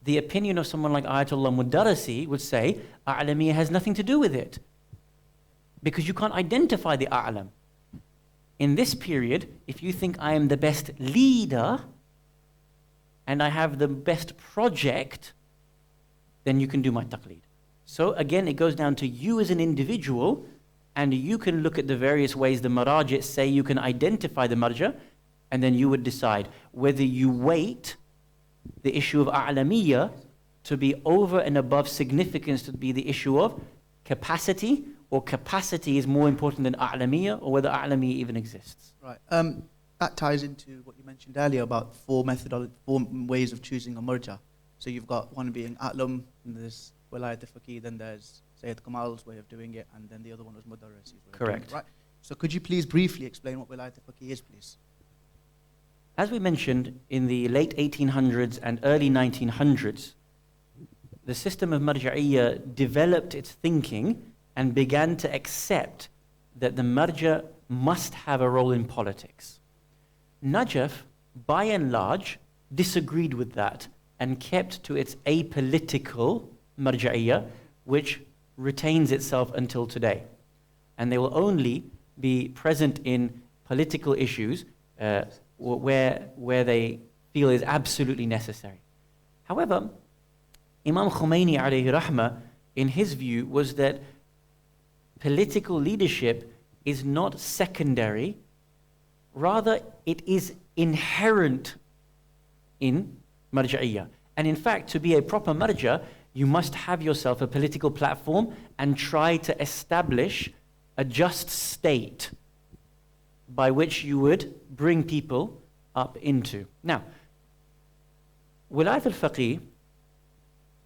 The opinion of someone like Ayatollah Mudarrisi would say a'lamiyya has nothing to do with it, because you can't identify the a'lam. In this period, if you think I am the best leader and I have the best project, then you can do my taqleed. So again, it goes down to you as an individual, and you can look at the various ways the marajit say you can identify the marja, and then you would decide whether you weight the issue of a'lamiyya to be over and above significance to be the issue of capacity, or capacity is more important than a'lamiyya, or whether a'lamiyya even exists. Right. That ties into what you mentioned earlier about four ways of choosing a marja. So you've got one being a'lam, and there's Wilayat al-Faqih, then there's Sayyid Kamal's way of doing it, and then the other one was Mudarrisi's way of doing it. Right. So could you please briefly explain what Wilayat al-Faqih is, please? As we mentioned, in the late 1800s and early 1900s, the system of Marjaiyya developed its thinking and began to accept that the marja must have a role in politics. Najaf, by and large, disagreed with that and kept to its apolitical Marjaiyya, which retains itself until today. And they will only be present in political issues where they feel is absolutely necessary. However, Imam Khomeini alayhi rahmah, in his view, was that political leadership is not secondary, rather it is inherent in Marjaiyya. And in fact, to be a proper marja, you must have yourself a political platform and try to establish a just state by which you would bring people up into. Now, Wilayat al-Faqih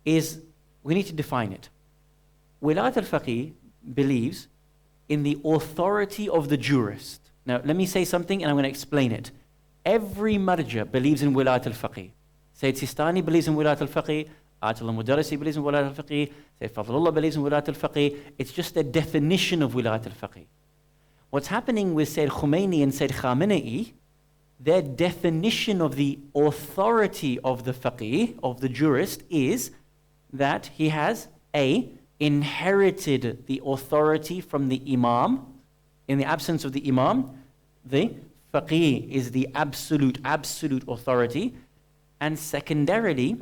is, we need to define it. Wilayat al-Faqih believes in the authority of the jurist. Now, let me say something and I'm going to explain it. Every marja believes in Wilayat al-Faqih. Sayyid Sistani believes in Wilayat al-Faqih. Ayatollah Mudarrisi believes in Wilayat al-Faqih. Sayyid Fadlullah believes in Wilayat al-Faqih. It's just their definition of Wilayat al-Faqih. What's happening with Sayyid Khomeini and Sayyid Khamenei, their definition of the authority of the faqih, of the jurist, is that he has inherited the authority from the imam. In the absence of the imam, the faqih is the absolute authority. And secondarily,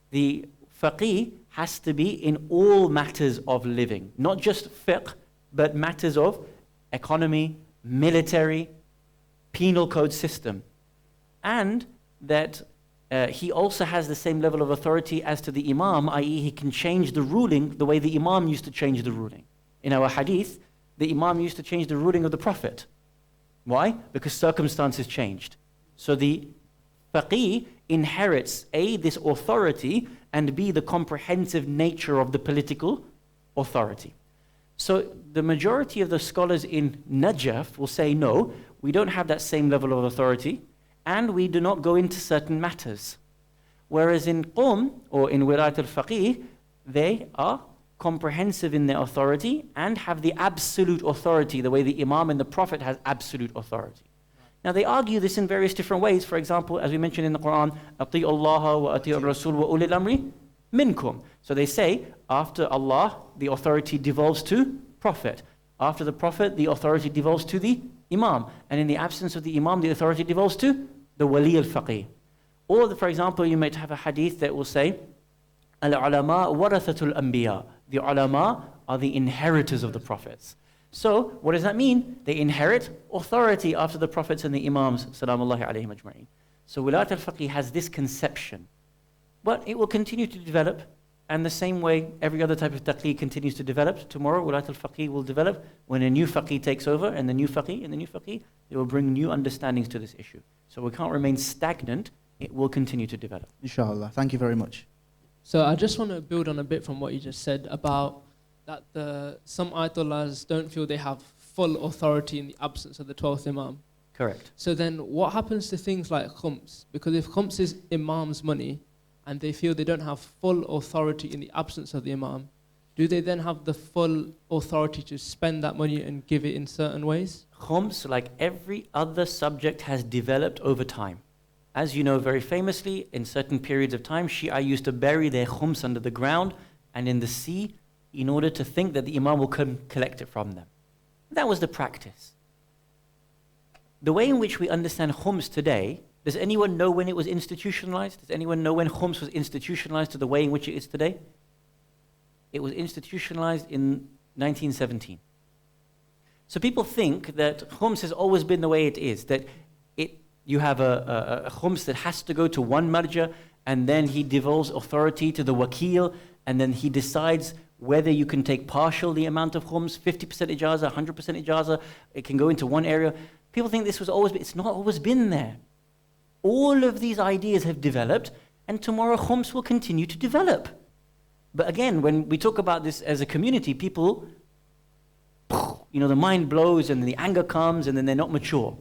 the faqih has to be in all matters of living, not just fiqh, but matters of economy, military, penal code system. And that he also has the same level of authority as to the imam, i.e. he can change the ruling the way the imam used to change the ruling. In our hadith, the imam used to change the ruling of the Prophet. Why? Because circumstances changed. So the faqih inherits A, this authority, and B, the comprehensive nature of the political authority. So the majority of the scholars in Najaf will say, no, we don't have that same level of authority, and we do not go into certain matters. Whereas in Qum, or in Wilayat al-Faqih, they are comprehensive in their authority and have the absolute authority, the way the Imam and the Prophet has absolute authority. Now they argue this in various different ways. For example, as we mentioned in the Quran, أَطِيعُ اللَّهَ وَأَطِيعُ الرَّسُولُ وَأُولِي الْأَمْرِ مِنْكُمْ. So they say, after Allah, the authority devolves to Prophet. After the Prophet, the authority devolves to the Imam. And in the absence of the Imam, the authority devolves to the Wali al-Faqih. Or, for example, you might have a hadith that will say, Al-ulama warathatul anbiya. The ulama are the inheritors of the prophets. So, what does that mean? They inherit authority after the prophets and the imams, salamullahi alayhim ajma'in. So, Wilayat al-Faqih has this conception. But it will continue to develop, and the same way every other type of taqlid continues to develop. Tomorrow, Wilayat al-Faqih will develop when a new faqih takes over, and the new faqih, they will bring new understandings to this issue. So, we can't remain stagnant. It will continue to develop. Inshallah. Thank you very much. So I just want to build on a bit from what you just said about that some Ayatollahs don't feel they have full authority in the absence of the 12th Imam. Correct. So then what happens to things like khums? Because if khums is Imam's money and they feel they don't have full authority in the absence of the Imam, do they then have the full authority to spend that money and give it in certain ways? Khums, like every other subject, has developed over time. As you know very famously, in certain periods of time, Shia used to bury their khums under the ground and in the sea in order to think that the Imam will come collect it from them. That was the practice. The way in which we understand khums today, does anyone know when it was institutionalized? Does anyone know when khums was institutionalized to the way in which it is today? It was institutionalized in 1917. So people think that khums has always been the way it is, that you have a khums that has to go to one marja, and then he devolves authority to the wakil, and then he decides whether you can take partial the amount of khums, 50% ijazah, 100% ijazah, it can go into one area. People think this was always, it's not always been there. All of these ideas have developed, and tomorrow khums will continue to develop. But again, when we talk about this as a community, people, the mind blows and the anger comes and then they're not mature.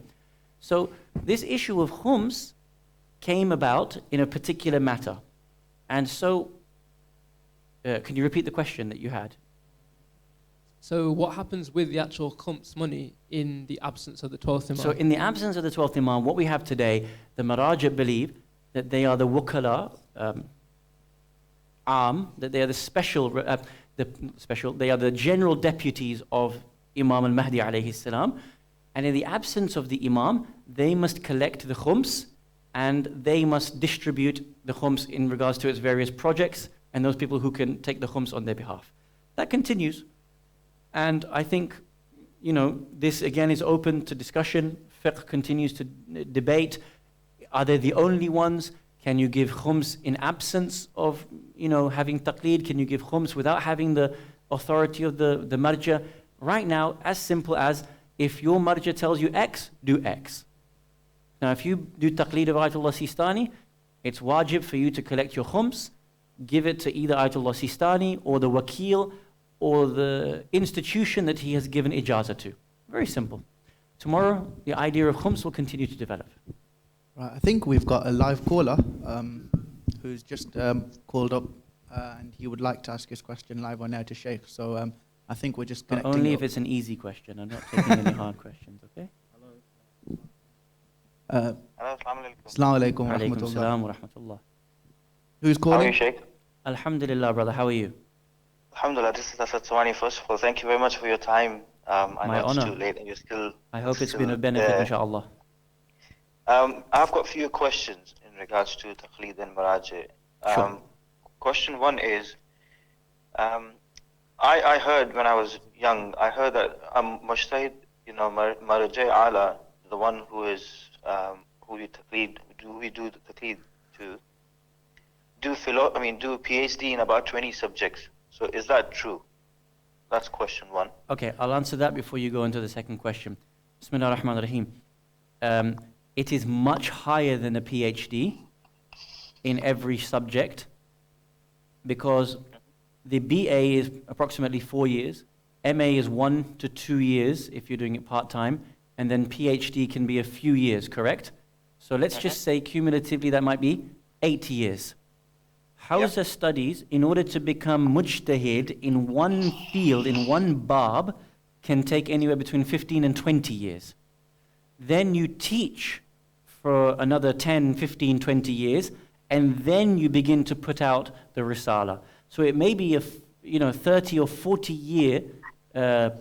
So this issue of khums came about in a particular matter. And so, can you repeat the question that you had? So what happens with the actual khums money in the absence of the 12th Imam? So in the absence of the 12th Imam, what we have today, the Marjaiyat believe that they are the wukala, that they are the special, they are the general deputies of Imam al-Mahdi alayhi salam. And in the absence of the Imam, they must collect the khums and they must distribute the khums in regards to its various projects and those people who can take the khums on their behalf. That continues. And I think, this again is open to discussion. Fiqh continues to debate. Are they the only ones? Can you give khums in absence of, having taqlid? Can you give khums without having the authority of the marja? Right now, as simple as, if your marja tells you X, do X. Now, if you do taqlid of Ayatollah Sistani, it's wajib for you to collect your khums, give it to either Ayatollah Sistani or the wakil or the institution that he has given ijazah to. Very simple. Tomorrow, the idea of khums will continue to develop. Right, I think we've got a live caller who's just called up and he would like to ask his question live on air to Sheikh. So I think we're just connecting. Only if it's an easy question. I'm not taking any hard questions, okay? Assalamu alaikum wa Alaikum rahmatullah. salam wa rahmatullah. Who's How are calling? you, Sheikh? Alhamdulillah, brother. How are you? Alhamdulillah, this is Asad Sawani. First of all, thank you very much for your time. I My know it's honor. too late and you're still. I hope it's still been a benefit, there. inshallah. I've got a few questions in regards to Taqlid and Marajai. Sure. Question one is, I heard when I was young, I heard that Mujtahid, Marjaiyat Ala, the one who is who we do the Taqlid to, do PhD in about 20 subjects. So is that true? That's question one. Okay, I'll answer that before you go into the second question. Bismillah ar-Rahman ar-Rahim. It is much higher than a PhD in every subject because the BA is approximately 4 years, MA is 1 to 2 years if you're doing it part-time, and then PhD can be a few years, correct? So let's just say cumulatively that might be 8 years. Hawza studies, in order to become mujtahid in one field, in one bab, can take anywhere between 15 and 20 years. Then you teach for another 10, 15, 20 years, and then you begin to put out the risala. So it may be a 30 or 40 year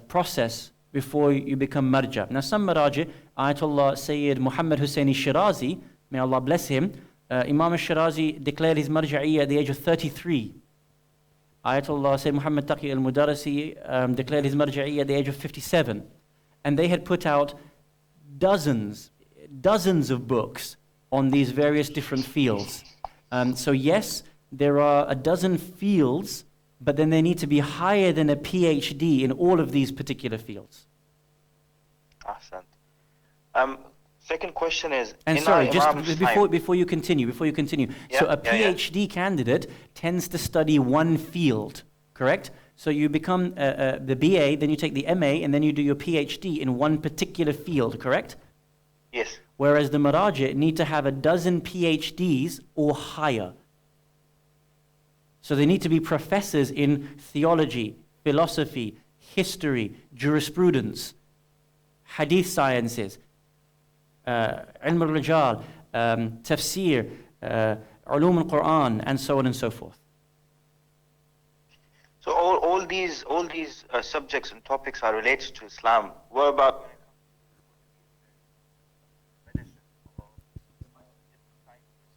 process before you become marja. Now some maraji, Ayatollah Sayyid Muhammad Husayn Shirazi, may Allah bless him, Imam al-Shirazi declared his marja'iyya at the age of 33. Ayatollah Sayyid Muhammad Taqi al-Mudarrisi declared his marja'iyya at the age of 57. And they had put out dozens of books on these various different fields. So yes, there are a dozen fields, but then they need to be higher than a PhD in all of these particular fields. Ahsan. Second question is... And sorry, just before you continue, so a PhD candidate tends to study one field, correct? So you become the BA, then you take the MA, and then you do your PhD in one particular field, correct? Yes. Whereas the Marajih need to have a dozen PhDs or higher. So they need to be professors in theology, philosophy, history, jurisprudence, hadith sciences, ilm al-rijal, tafsir, ulum al-Quran, and so on and so forth. So all these subjects and topics are related to Islam. What about...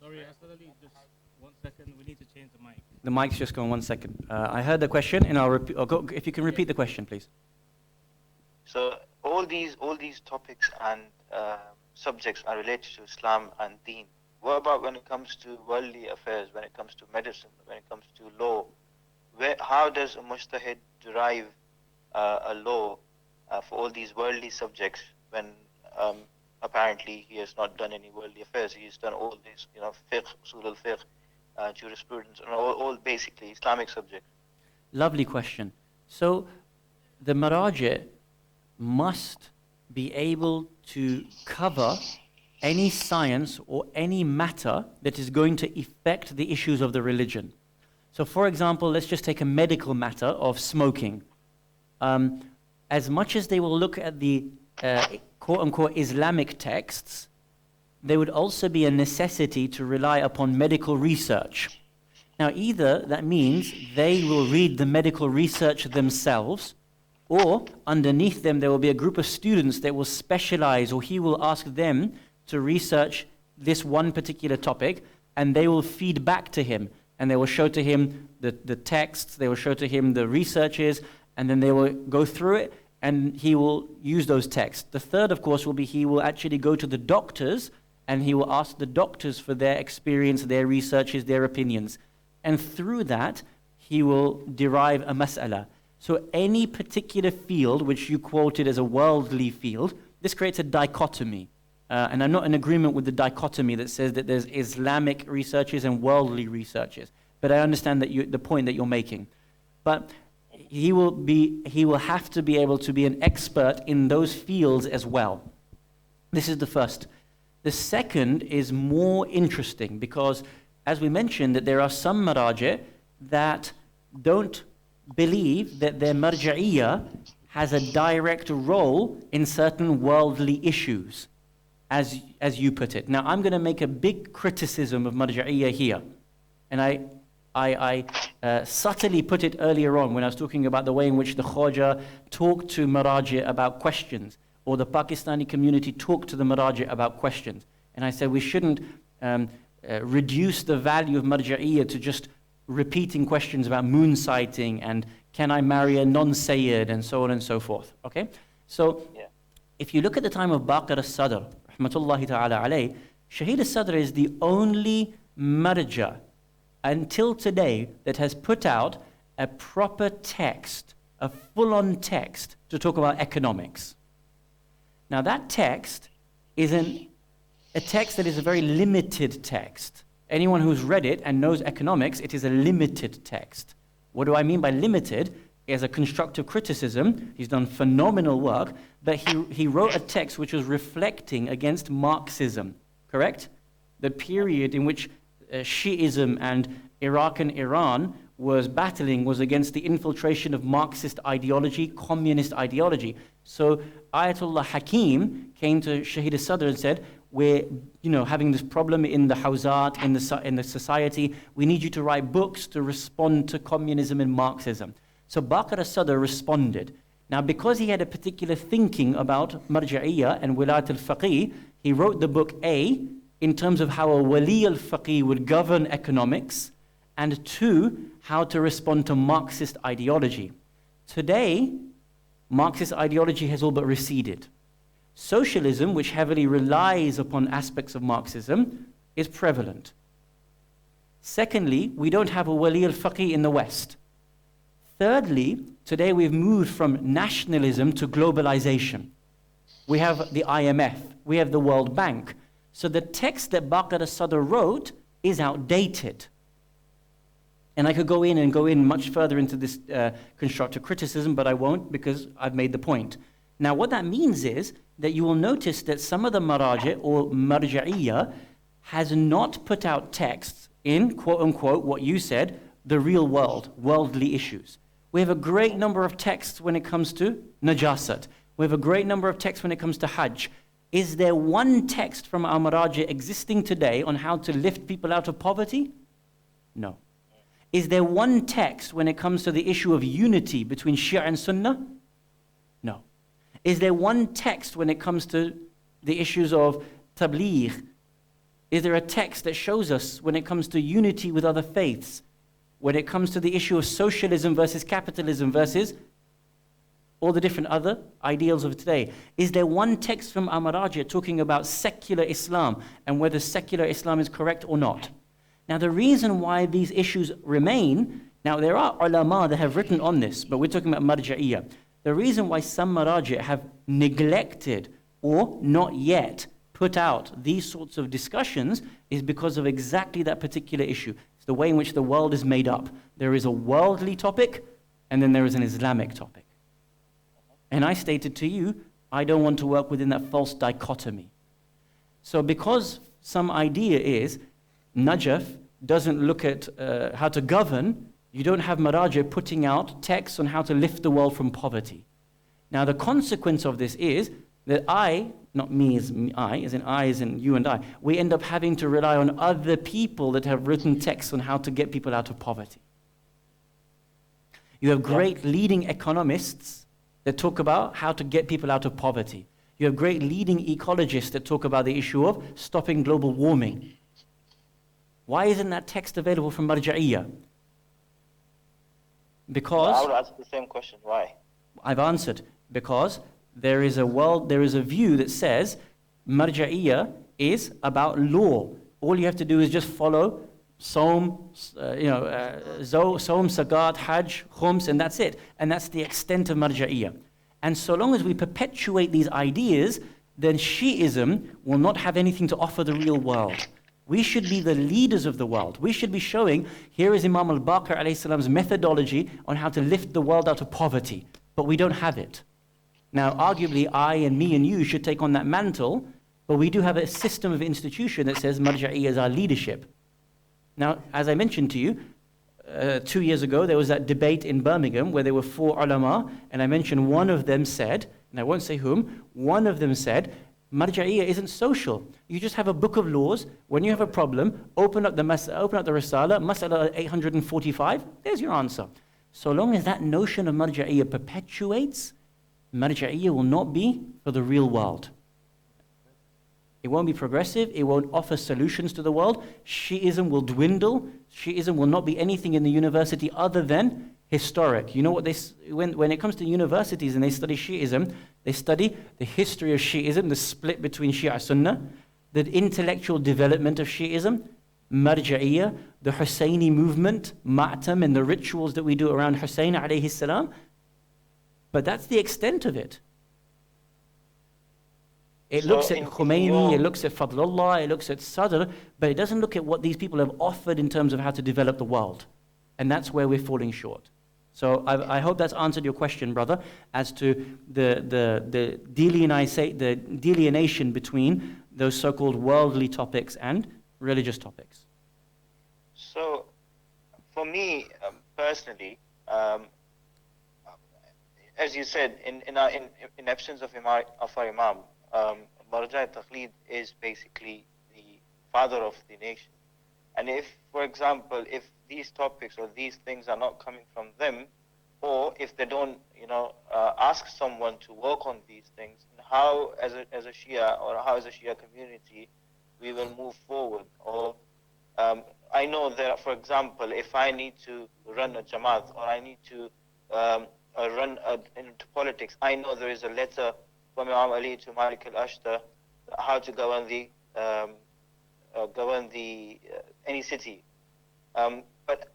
Sorry, Asad-Ali, just 1 second. We need to change the mic. The mic's just gone 1 second. I heard the question, and I'll repeat. If you can repeat the question, please. So all these topics and subjects are related to Islam and Deen. What about when it comes to worldly affairs, when it comes to medicine, when it comes to law? How does a mujtahid derive a law for all these worldly subjects when apparently he has not done any worldly affairs? He has done all this, fiqh, usul al-fiqh, jurisprudence, and all basically Islamic subjects. Lovely question. So the Marajih must be able to cover any science or any matter that is going to affect the issues of the religion. So for example, let's just take a medical matter of smoking. As much as they will look at the quote-unquote Islamic texts, there would also be a necessity to rely upon medical research. Now either that means they will read the medical research themselves, or underneath them there will be a group of students that will specialize, or he will ask them to research this one particular topic, and they will feed back to him, and they will show to him the texts, they will show to him the researches, and then they will go through it, and he will use those texts. The third, of course, will be he will actually go to the doctors, and he will ask the doctors for their experience, their researches, their opinions. And through that, he will derive a mas'ala. So any particular field, which you quoted as a worldly field, this creates a dichotomy. And I'm not in agreement with the dichotomy that says that there's Islamic researches and worldly researches. But I understand that the point that you're making. But he will have to be able to be an expert in those fields as well. This is the first. The second is more interesting because, as we mentioned, that there are some marajih that don't believe that their marja'iyya has a direct role in certain worldly issues, as you put it. Now, I'm going to make a big criticism of marja'iyya here. And I subtly put it earlier on when I was talking about the way in which the Khoja talked to marajih about questions, or the Pakistani community talked to the marajih about questions. And I said we shouldn't reduce the value of marja'iyya to just repeating questions about moon sighting and can I marry a non-Sayyid and so on and so forth. Okay? So, if you look at the time of Baqir al-Sadr, rahmatullahi ta'ala alayh, Shaheed al-Sadr is the only marja until today that has put out a proper text, a full-on text to talk about economics. Now that text is a text that is a very limited text. Anyone who's read it and knows economics, it is a limited text. What do I mean by limited? as a constructive criticism. He's done phenomenal work, but he wrote a text which was reflecting against Marxism, correct? The period in which Shi'ism and Iraq and Iran was battling was against the infiltration of Marxist ideology, communist ideology. So Ayatollah Hakim came to Shahid Sadr and said, we're having this problem in the Hawzat, in the society. We need you to write books to respond to communism and Marxism. So Baqir al-Sadr responded. Now, because he had a particular thinking about Marjaiyah and Wilayat al-Faqih, he wrote the book A in terms of how a Wali al-Faqih would govern economics, and 2, how to respond to Marxist ideology. Today, Marxist ideology has all but receded. Socialism, which heavily relies upon aspects of Marxism, is prevalent. Secondly, we don't have a Wali al-Faqih in the West. Thirdly, today we've moved from nationalism to globalization. We have the IMF, we have the World Bank. So the text that Baqir al-Sadr wrote is outdated. And I could go in much further into this constructive criticism, but I won't because I've made the point. Now, what that means is that you will notice that some of the Maraji or Marjaiyah has not put out texts in, quote unquote, what you said, the real world, worldly issues. We have a great number of texts when it comes to Najasat. We have a great number of texts when it comes to Hajj. Is there one text from our Maraji existing today on how to lift people out of poverty? No. Is there one text when it comes to the issue of unity between Shia and Sunnah? No. Is there one text when it comes to the issues of Tabligh? Is there a text that shows us when it comes to unity with other faiths? When it comes to the issue of socialism versus capitalism versus all the different other ideals of today? Is there one text from Amaraja talking about secular Islam and whether secular Islam is correct or not? Now, the reason why these issues remain, now there are ulama that have written on this, but we're talking about Marjaiyah. The reason why some Maraji have neglected or not yet put out these sorts of discussions is because of exactly that particular issue. It's the way in which the world is made up. There is a worldly topic, and then there is an Islamic topic. And I stated to you, I don't want to work within that false dichotomy. So because some idea is Najaf doesn't look at how to govern, you don't have Maraji putting out texts on how to lift the world from poverty. Now the consequence of this is that I, not me as I, as in you and I, we end up having to rely on other people that have written texts on how to get people out of poverty. You have great leading economists that talk about how to get people out of poverty. You have great leading ecologists that talk about the issue of stopping global warming. Why isn't that text available from Marjaiyah? Because I would ask the same question. Why? I've answered. Because there is a view that says Marjaiyah is about law. All you have to do is just follow Saum, Sagat, Hajj, Khums, and that's it. And that's the extent of Marjaiyah. And so long as we perpetuate these ideas, then Shi'ism will not have anything to offer the real world. We should be the leaders of the world. We should be showing, here is Imam al-Baqir alayhi salam's methodology on how to lift the world out of poverty. But we don't have it. Now, arguably, I and me and you should take on that mantle, but we do have a system of institution that says Marjaiyah is our leadership. Now, as I mentioned to you, 2 years ago, there was that debate in Birmingham where there were 4 ulama, and I mentioned one of them said, and I won't say whom, one of them said, Marjaiyah isn't social. You just have a book of laws. When you have a problem, open up the Risala, Mas'ala 845, there's your answer. So long as that notion of Marjaiyah perpetuates, Marjaiyah will not be for the real world. It won't be progressive. It won't offer solutions to the world. Shi'ism will dwindle. Shi'ism will not be anything in the university other than historic. You know what when it comes to universities and they study Shi'ism, they study the history of Shi'ism, the split between Shia Sunnah, the intellectual development of Shi'ism, Marjaiyah, the Husayni movement, Ma'tam, and the rituals that we do around Husayn alayhi salam. But that's the extent of it. It looks at Khomeini, it looks at Fadlullah, it looks at Sadr, but it doesn't look at what these people have offered in terms of how to develop the world. And that's where we're falling short. So I hope that's answered your question, brother, as to the delineation between those so-called worldly topics and religious topics. So, for me personally, as you said, in absence of our Imam, Marjaiyat Taqlid is basically the father of the nation. And if, for example, if these topics or these things are not coming from them, or if they don't, ask someone to work on these things, how, as a Shia or how as a Shia community, we will move forward. Or I know that, for example, if I need to run a Jamaat or I need to run into politics, I know there is a letter from Imam Ali to Malik al-Ashtar how to govern any city. But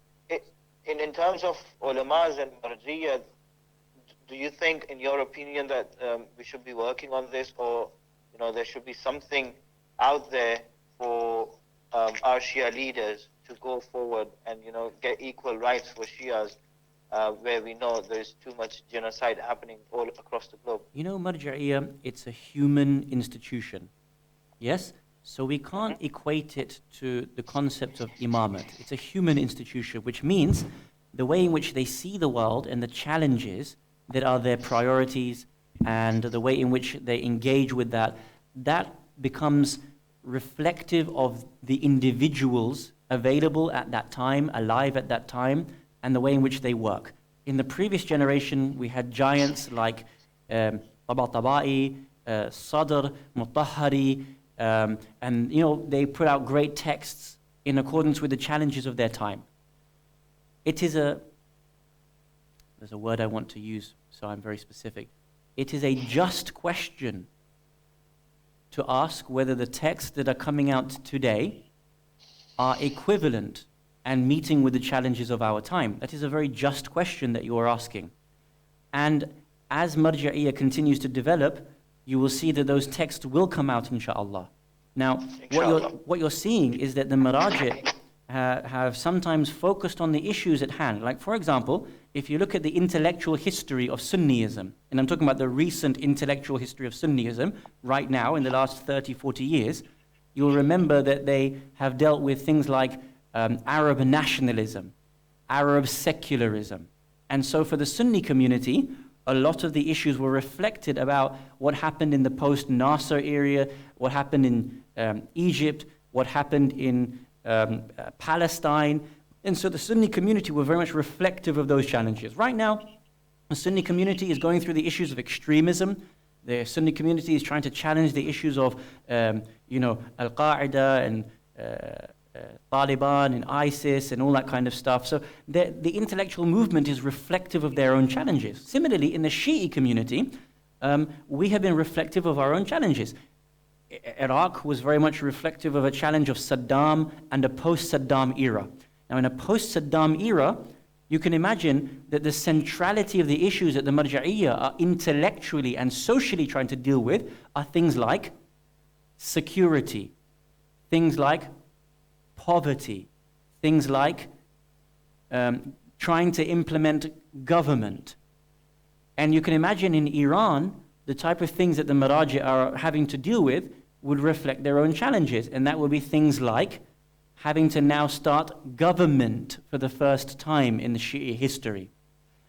in terms of ulamas and marjiyyat, do you think, in your opinion, that we should be working on this, or there should be something out there for our Shia leaders to go forward and get equal rights for Shias, where we know there's too much genocide happening all across the globe? Marjaiyat, it's a human institution. Yes? So we can't equate it to the concept of imamate. It's a human institution, which means the way in which they see the world and the challenges that are their priorities and the way in which they engage with that becomes reflective of the individuals available at that time, alive at that time, and the way in which they work. In the previous generation, we had giants like Tabatabai, Sadr, Mutahhari, and they put out great texts in accordance with the challenges of their time. There's a word I want to use, so I'm very specific. It is a just question to ask whether the texts that are coming out today are equivalent and meeting with the challenges of our time. That is a very just question that you are asking. And as Marjaiyat continues to develop, you will see that those texts will come out, inshaAllah. Now, what you're seeing is that the Maraji have sometimes focused on the issues at hand. Like, for example, if you look at the intellectual history of Sunniism, and I'm talking about the recent intellectual history of Sunniism right now in the last 30, 40 years, you'll remember that they have dealt with things like Arab nationalism, Arab secularism. And so for the Sunni community, a lot of the issues were reflected about what happened in the post-Nasser area, what happened in Egypt, what happened in Palestine. And so the Sunni community were very much reflective of those challenges. Right now, the Sunni community is going through the issues of extremism. The Sunni community is trying to challenge the issues of, Al-Qaeda and Taliban and ISIS and all that kind of stuff. So the intellectual movement is reflective of their own challenges. Similarly, in the Shi'i community, we have been reflective of our own challenges. Iraq was very much reflective of a challenge of Saddam and a post-Saddam era. Now, in a post-Saddam era, you can imagine that the centrality of the issues that the Marjaiyat are intellectually and socially trying to deal with are things like security, things like poverty, things like trying to implement government. And you can imagine in Iran, the type of things that the Maraji are having to deal with would reflect their own challenges. And that would be things like having to now start government for the first time in the Shi'i history,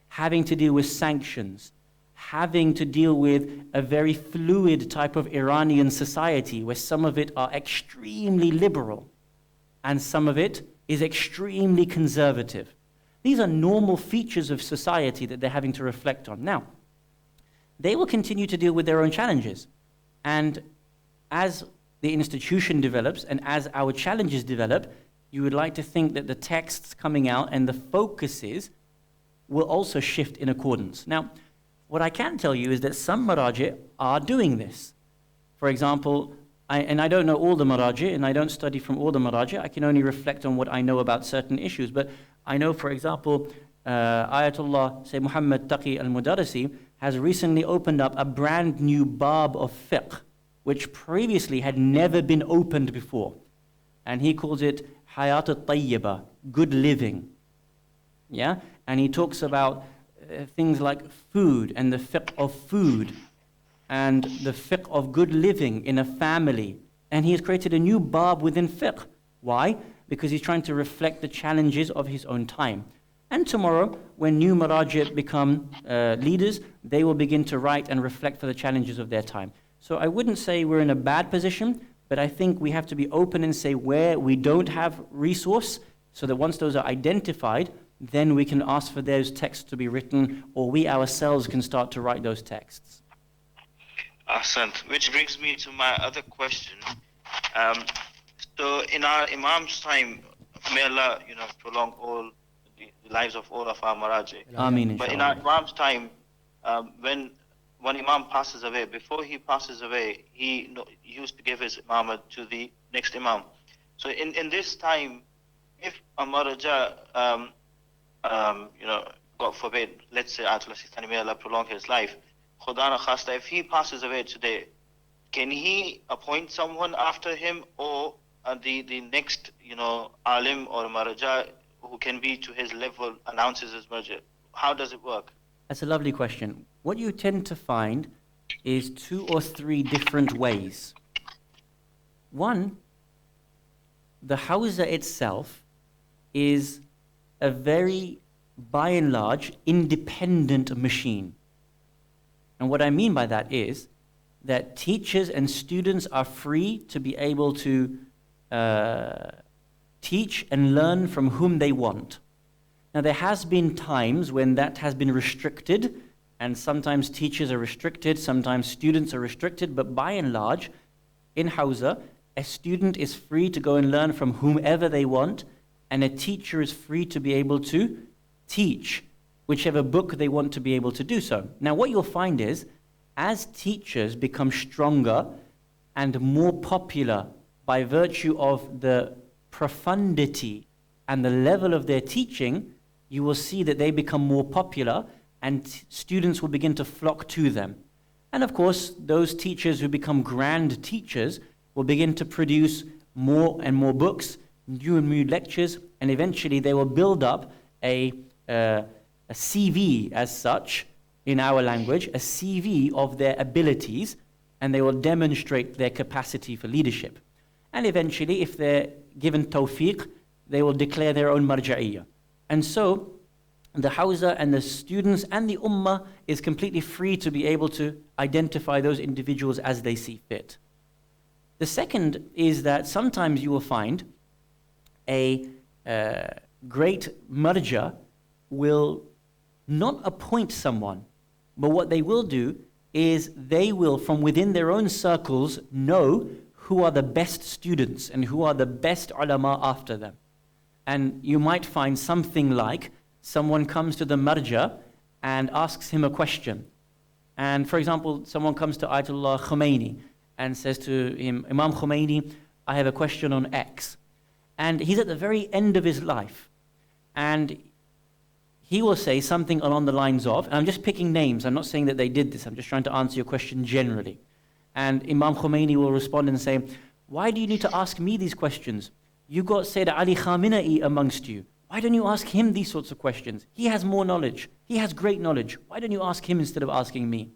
having to deal with sanctions, having to deal with a very fluid type of Iranian society where some of it are extremely liberal and some of it is extremely conservative. These are normal features of society that they're having to reflect on. Now, they will continue to deal with their own challenges. And as the institution develops and as our challenges develop, you would like to think that the texts coming out and the focuses will also shift in accordance. Now, what I can tell you is that some Maraji are doing this. For example, I don't know all the Maraji, and I don't study from all the Maraji. I can only reflect on what I know about certain issues. But I know, for example, Ayatollah Sayyid Muhammad Taqi al-Mudarrisi has recently opened up a brand new bab of fiqh, which previously had never been opened before. And he calls it Hayat al-Tayyiba, good living. yeah? And he talks about things like food and the fiqh of food and the fiqh of good living in a family. And he has created a new bab within fiqh. Why? Because he's trying to reflect the challenges of his own time. And tomorrow, when new Marajiyat become leaders, they will begin to write and reflect for the challenges of their time. So I wouldn't say we're in a bad position, but I think we have to be open and say where we don't have resource, so that once those are identified, then we can ask for those texts to be written, or we ourselves can start to write those texts. Ahsant. Which brings me to my other question. So in our Imam's time, may Allah, prolong all the lives of all of our Maraji. Ameen, But in our Imam's time, when one Imam passes away, before he passes away, he used to give his Imamah to the next Imam. So in this time, if a Maraja, God forbid, let's say Ayatollah Sistani, may Allah prolong his life, Khuda na khasta, if he passes away today, can he appoint someone after him, or the next, alim or Maraja who can be to his level announces his Marja? How does it work? That's a lovely question. What you tend to find is 2 or 3 different ways. One, the Hawza itself is a very, by and large, independent machine. And what I mean by that is that teachers and students are free to be able to teach and learn from whom they want. Now, there has been times when that has been restricted, and sometimes teachers are restricted, sometimes students are restricted, but by and large, in Hawza, a student is free to go and learn from whomever they want, and a teacher is free to be able to teach whichever book they want to be able to do so. Now, what you'll find is, as teachers become stronger and more popular by virtue of the profundity and the level of their teaching, you will see that they become more popular and students will begin to flock to them. And of course, those teachers who become grand teachers will begin to produce more and more books, new and new lectures, and eventually they will build up a CV as such, in our language, a CV of their abilities, and they will demonstrate their capacity for leadership. And eventually, if they're given tawfiq, they will declare their own marja'iyah. And so, the Hawza and the students and the Ummah is completely free to be able to identify those individuals as they see fit. The second is that sometimes you will find a great marja will not appoint someone, but what they will do is they will, from within their own circles, know who are the best students and who are the best ulama after them. And you might find something like someone comes to the marja and asks him a question. And for example, someone comes to Ayatollah Khomeini and says to him, Imam Khomeini, I have a question on X. And he's at the very end of his life. And he will say something along the lines of, and I'm just picking names, I'm not saying that they did this, I'm just trying to answer your question generally. And Imam Khomeini will respond and say, why do you need to ask me these questions? You got Sayyid Ali Khamenei amongst you. Why don't you ask him these sorts of questions? He has more knowledge. He has great knowledge. Why don't you ask him instead of asking me?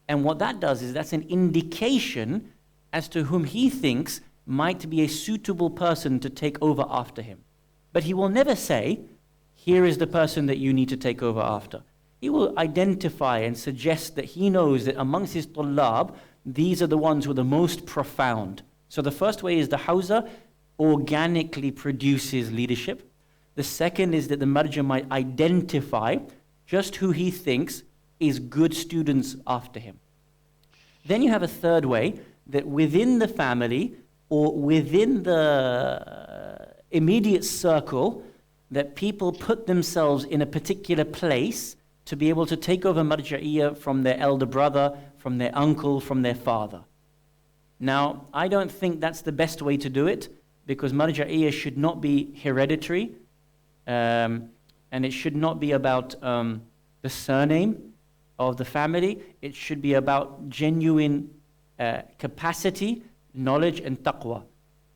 And what that does is that's an indication as to whom he thinks might be a suitable person to take over after him. But he will never say, here is the person that you need to take over after. He will identify and suggest that he knows that amongst his tullab, these are the ones who are the most profound. So the first way is the Hawza organically produces leadership. The second is that the marja might identify just who he thinks is good students after him. Then you have a third way, that within the family or within the immediate circle, that people put themselves in a particular place to be able to take over marja'iyah from their elder brother, from their uncle, from their father. Now, I don't think that's the best way to do it, because marja'iyah should not be hereditary, and it should not be about the surname of the family. It should be about genuine capacity, knowledge, and taqwa.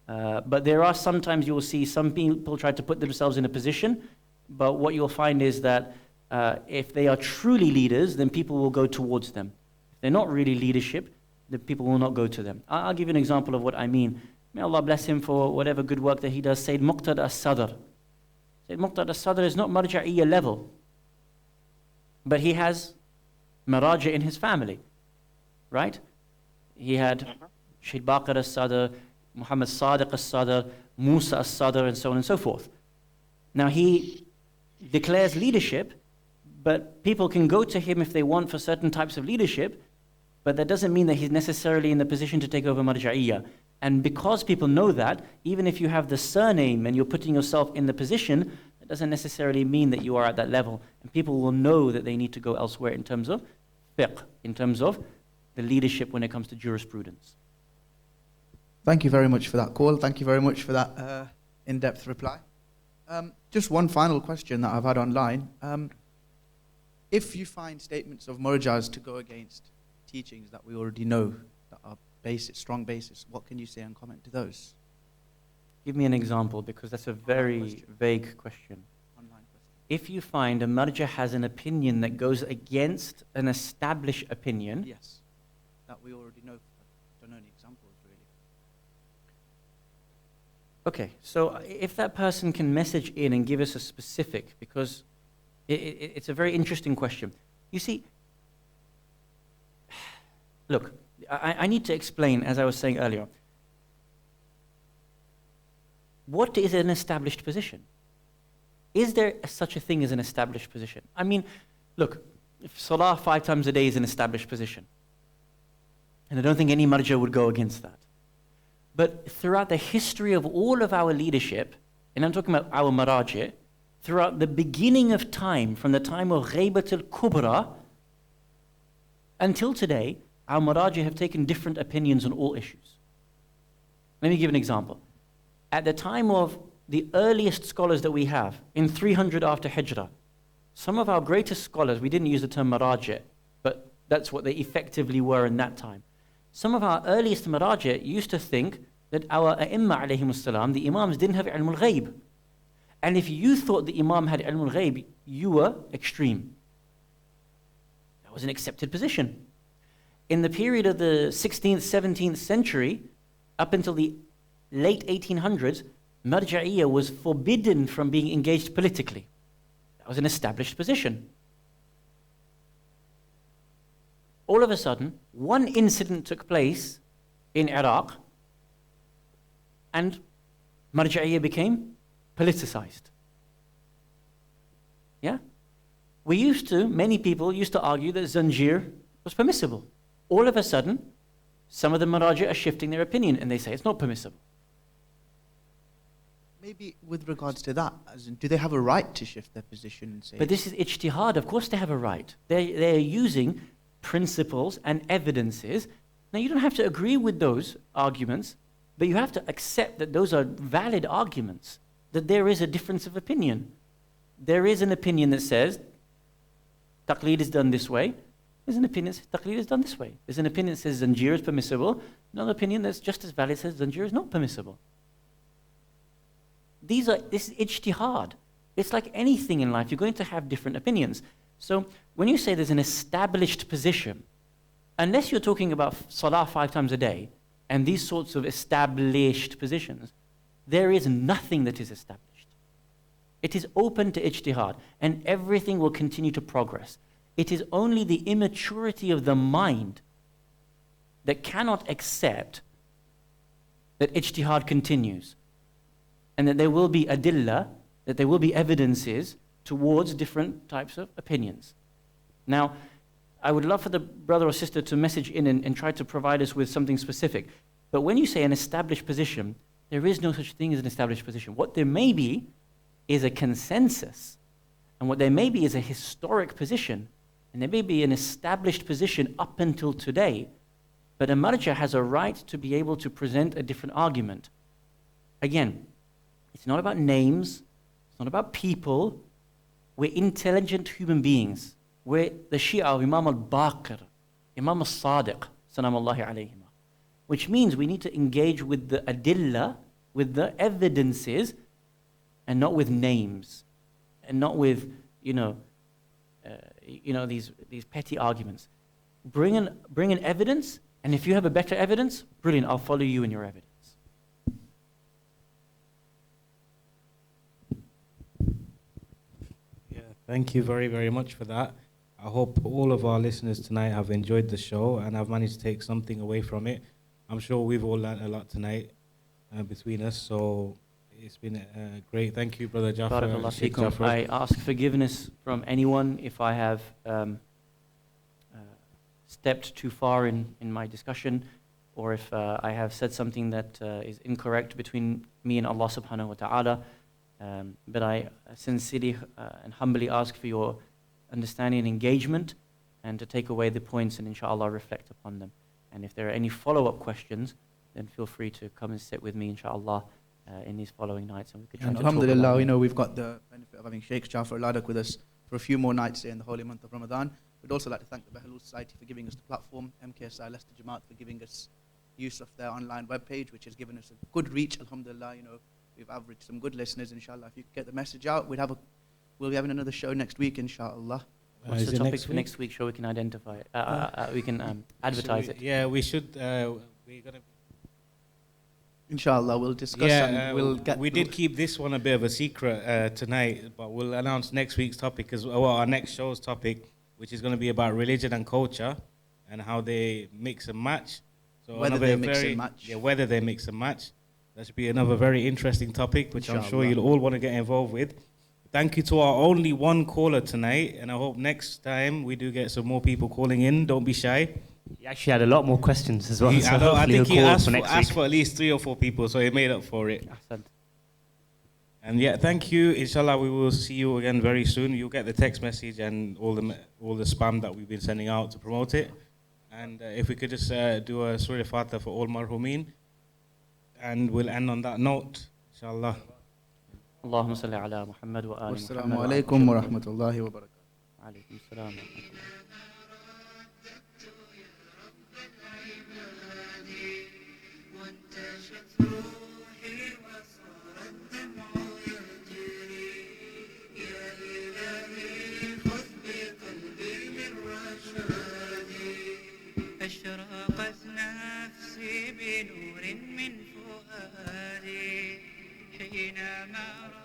But there are sometimes you will see some people try to put themselves in a position, But what you'll find is that if they are truly leaders, then people will go towards them. If they're not really leadership, then people will not go to them. I'll give you an example of what I mean. May Allah bless him for whatever good work that he does. Sayyid Muqtada as-Sadr. Sayyid Muqtada as-Sadr is not Marjaiyya level, but he has Maraja in his family, right? He had Shaykh Baqir as-Sadr, Muhammad Sadiq as-Sadr, Musa as-Sadr, and so on and so forth. Now he declares leadership, but people can go to him if they want for certain types of leadership, but that doesn't mean that he's necessarily in the position to take over Marjaiyya. And because people know that, even if you have the surname and you're putting yourself in the position, it doesn't necessarily mean that you are at that level. And people will know that they need to go elsewhere in terms of fiqh, in terms of the leadership when it comes to jurisprudence. Thank you very much for that call. Thank you very much for that in-depth reply. Just one final question that I've had online. If you find statements of murjas to go against teachings that we already know, that are strong basis, what can you say and comment to those? Give me an example, because that's a very vague question. Online question. If you find a marja has an opinion that goes against an established opinion, Yes, that we already know. I don't know any examples really. okay, so if that person can message in and give us a specific, because it's a very interesting question. You see, look, I need to explain, as I was saying earlier, what is an established position? Is there such a thing as an established position? I mean, look, if salah 5 times a day is an established position, and I don't think any marja would go against that. But throughout the history of all of our leadership, and I'm talking about our maraji, throughout the beginning of time, from the time of Ghaybat al-Kubra until today, our maraji have taken different opinions on all issues. Let me give an example. At the time of the earliest scholars that we have, in 300 after Hijrah, some of our greatest scholars, we didn't use the term maraji, but that's what they effectively were in that time. Some of our earliest maraji used to think that our a'imma alayhimus salam, the imams, didn't have ilm al-ghayb. And if you thought the imam had ilm al-ghayb, you were extreme. That was an accepted position. In the period of the 16th, 17th century, up until the late 1800s, Marjaiyya was forbidden from being engaged politically. That was an established position. All of a sudden, one incident took place in Iraq, and Marjaiyya became politicized. Yeah? Many people used to argue that zanjir was permissible. All of a sudden, some of the maraji are shifting their opinion and they say it's not permissible. Maybe with regards to that, as in, do they have a right to shift their position and say? But this is ijtihad. Of course they have a right. They're using principles and evidences. Now you don't have to agree with those arguments, but you have to accept that those are valid arguments, that there is a difference of opinion. There is an opinion that says taqlid is done this way. There's an opinion that says taqlid is done this way. There's an opinion that says zanjir is permissible. Another opinion that's just as valid says zanjir is not permissible. This is ijtihad. It's like anything in life. You're going to have different opinions. So when you say there's an established position, unless you're talking about salah 5 times a day and these sorts of established positions, there is nothing that is established. It is open to ijtihad, and everything will continue to progress. It is only the immaturity of the mind that cannot accept that ijtihad continues, and that there will be adillah, that there will be evidences towards different types of opinions. Now, I would love for the brother or sister to message in and try to provide us with something specific. But when you say an established position, there is no such thing as an established position. What there may be is a consensus, and what there may be is a historic position, and there may be an established position up until today, but a marja has a right to be able to present a different argument. Again, it's not about names, it's not about people. We're intelligent human beings. We're the Shia of Imam al-Baqir, Imam al-Sadiq, salamullahi alayhima, which means we need to engage with the adillah, with the evidences, and not with names. and not with, these petty arguments. Bring in evidence, and if you have a better evidence, brilliant, I'll follow you in your evidence. Yeah, thank you very, very much for that. I hope all of our listeners tonight have enjoyed the show and have managed to take something away from it. I'm sure we've all learned a lot tonight between us, so it's been great. Thank you, Brother Jaffer. Barakallah Sheikh feekum. Jaffer. I ask forgiveness from anyone if I have stepped too far in my discussion, or if I have said something that is incorrect between me and Allah subhanahu wa ta'ala. But I sincerely and humbly ask for your understanding and engagement, and to take away the points and inshallah reflect upon them. And if there are any follow-up questions, then feel free to come and sit with me inshallah in these following nights, and we could try And to talk alhamdulillah, about we've got the benefit of having Sheikh Jaffer Ladak with us for a few more nights in the holy month of Ramadan. We'd also like to thank the Behlool Society for giving us the platform, MKSI Leicester Jamaat for giving us use of their online webpage, which has given us a good reach, alhamdulillah. We've averaged some good listeners, inshallah. If you could get the message out, we'll be having another show next week, inshallah. What's the topic for next week, so we can identify it? We can advertise it. Yeah, we should. We're gonna. Inshallah, we'll discuss and we'll get. We did keep this one a bit of a secret tonight, but we'll announce next week's topic our next show's topic, which is going to be about religion and culture and how they mix and match. So whether they mix and match. Yeah, whether they mix and match. That should be another very interesting topic, which Inshallah. I'm sure you'll all want to get involved with. Thank you to our only one caller tonight, and I hope next time we do get some more people calling in. Don't be shy. He actually had a lot more questions as well. I think he asked for at least 3 or 4 people, so he made up for it. And yeah, thank you. Inshallah, we will see you again very soon. You'll get the text message and all the spam that we've been sending out to promote it. And if we could just do a Surah Fatiha for all marhumin, and we'll end on that note, inshallah. اللهم صل على محمد وآل محمد. والسلام عليكم ورحمة الله وبركاته. عليكم السلام ورحمة الله. أشرقت نفسي بنور من فؤادي حينما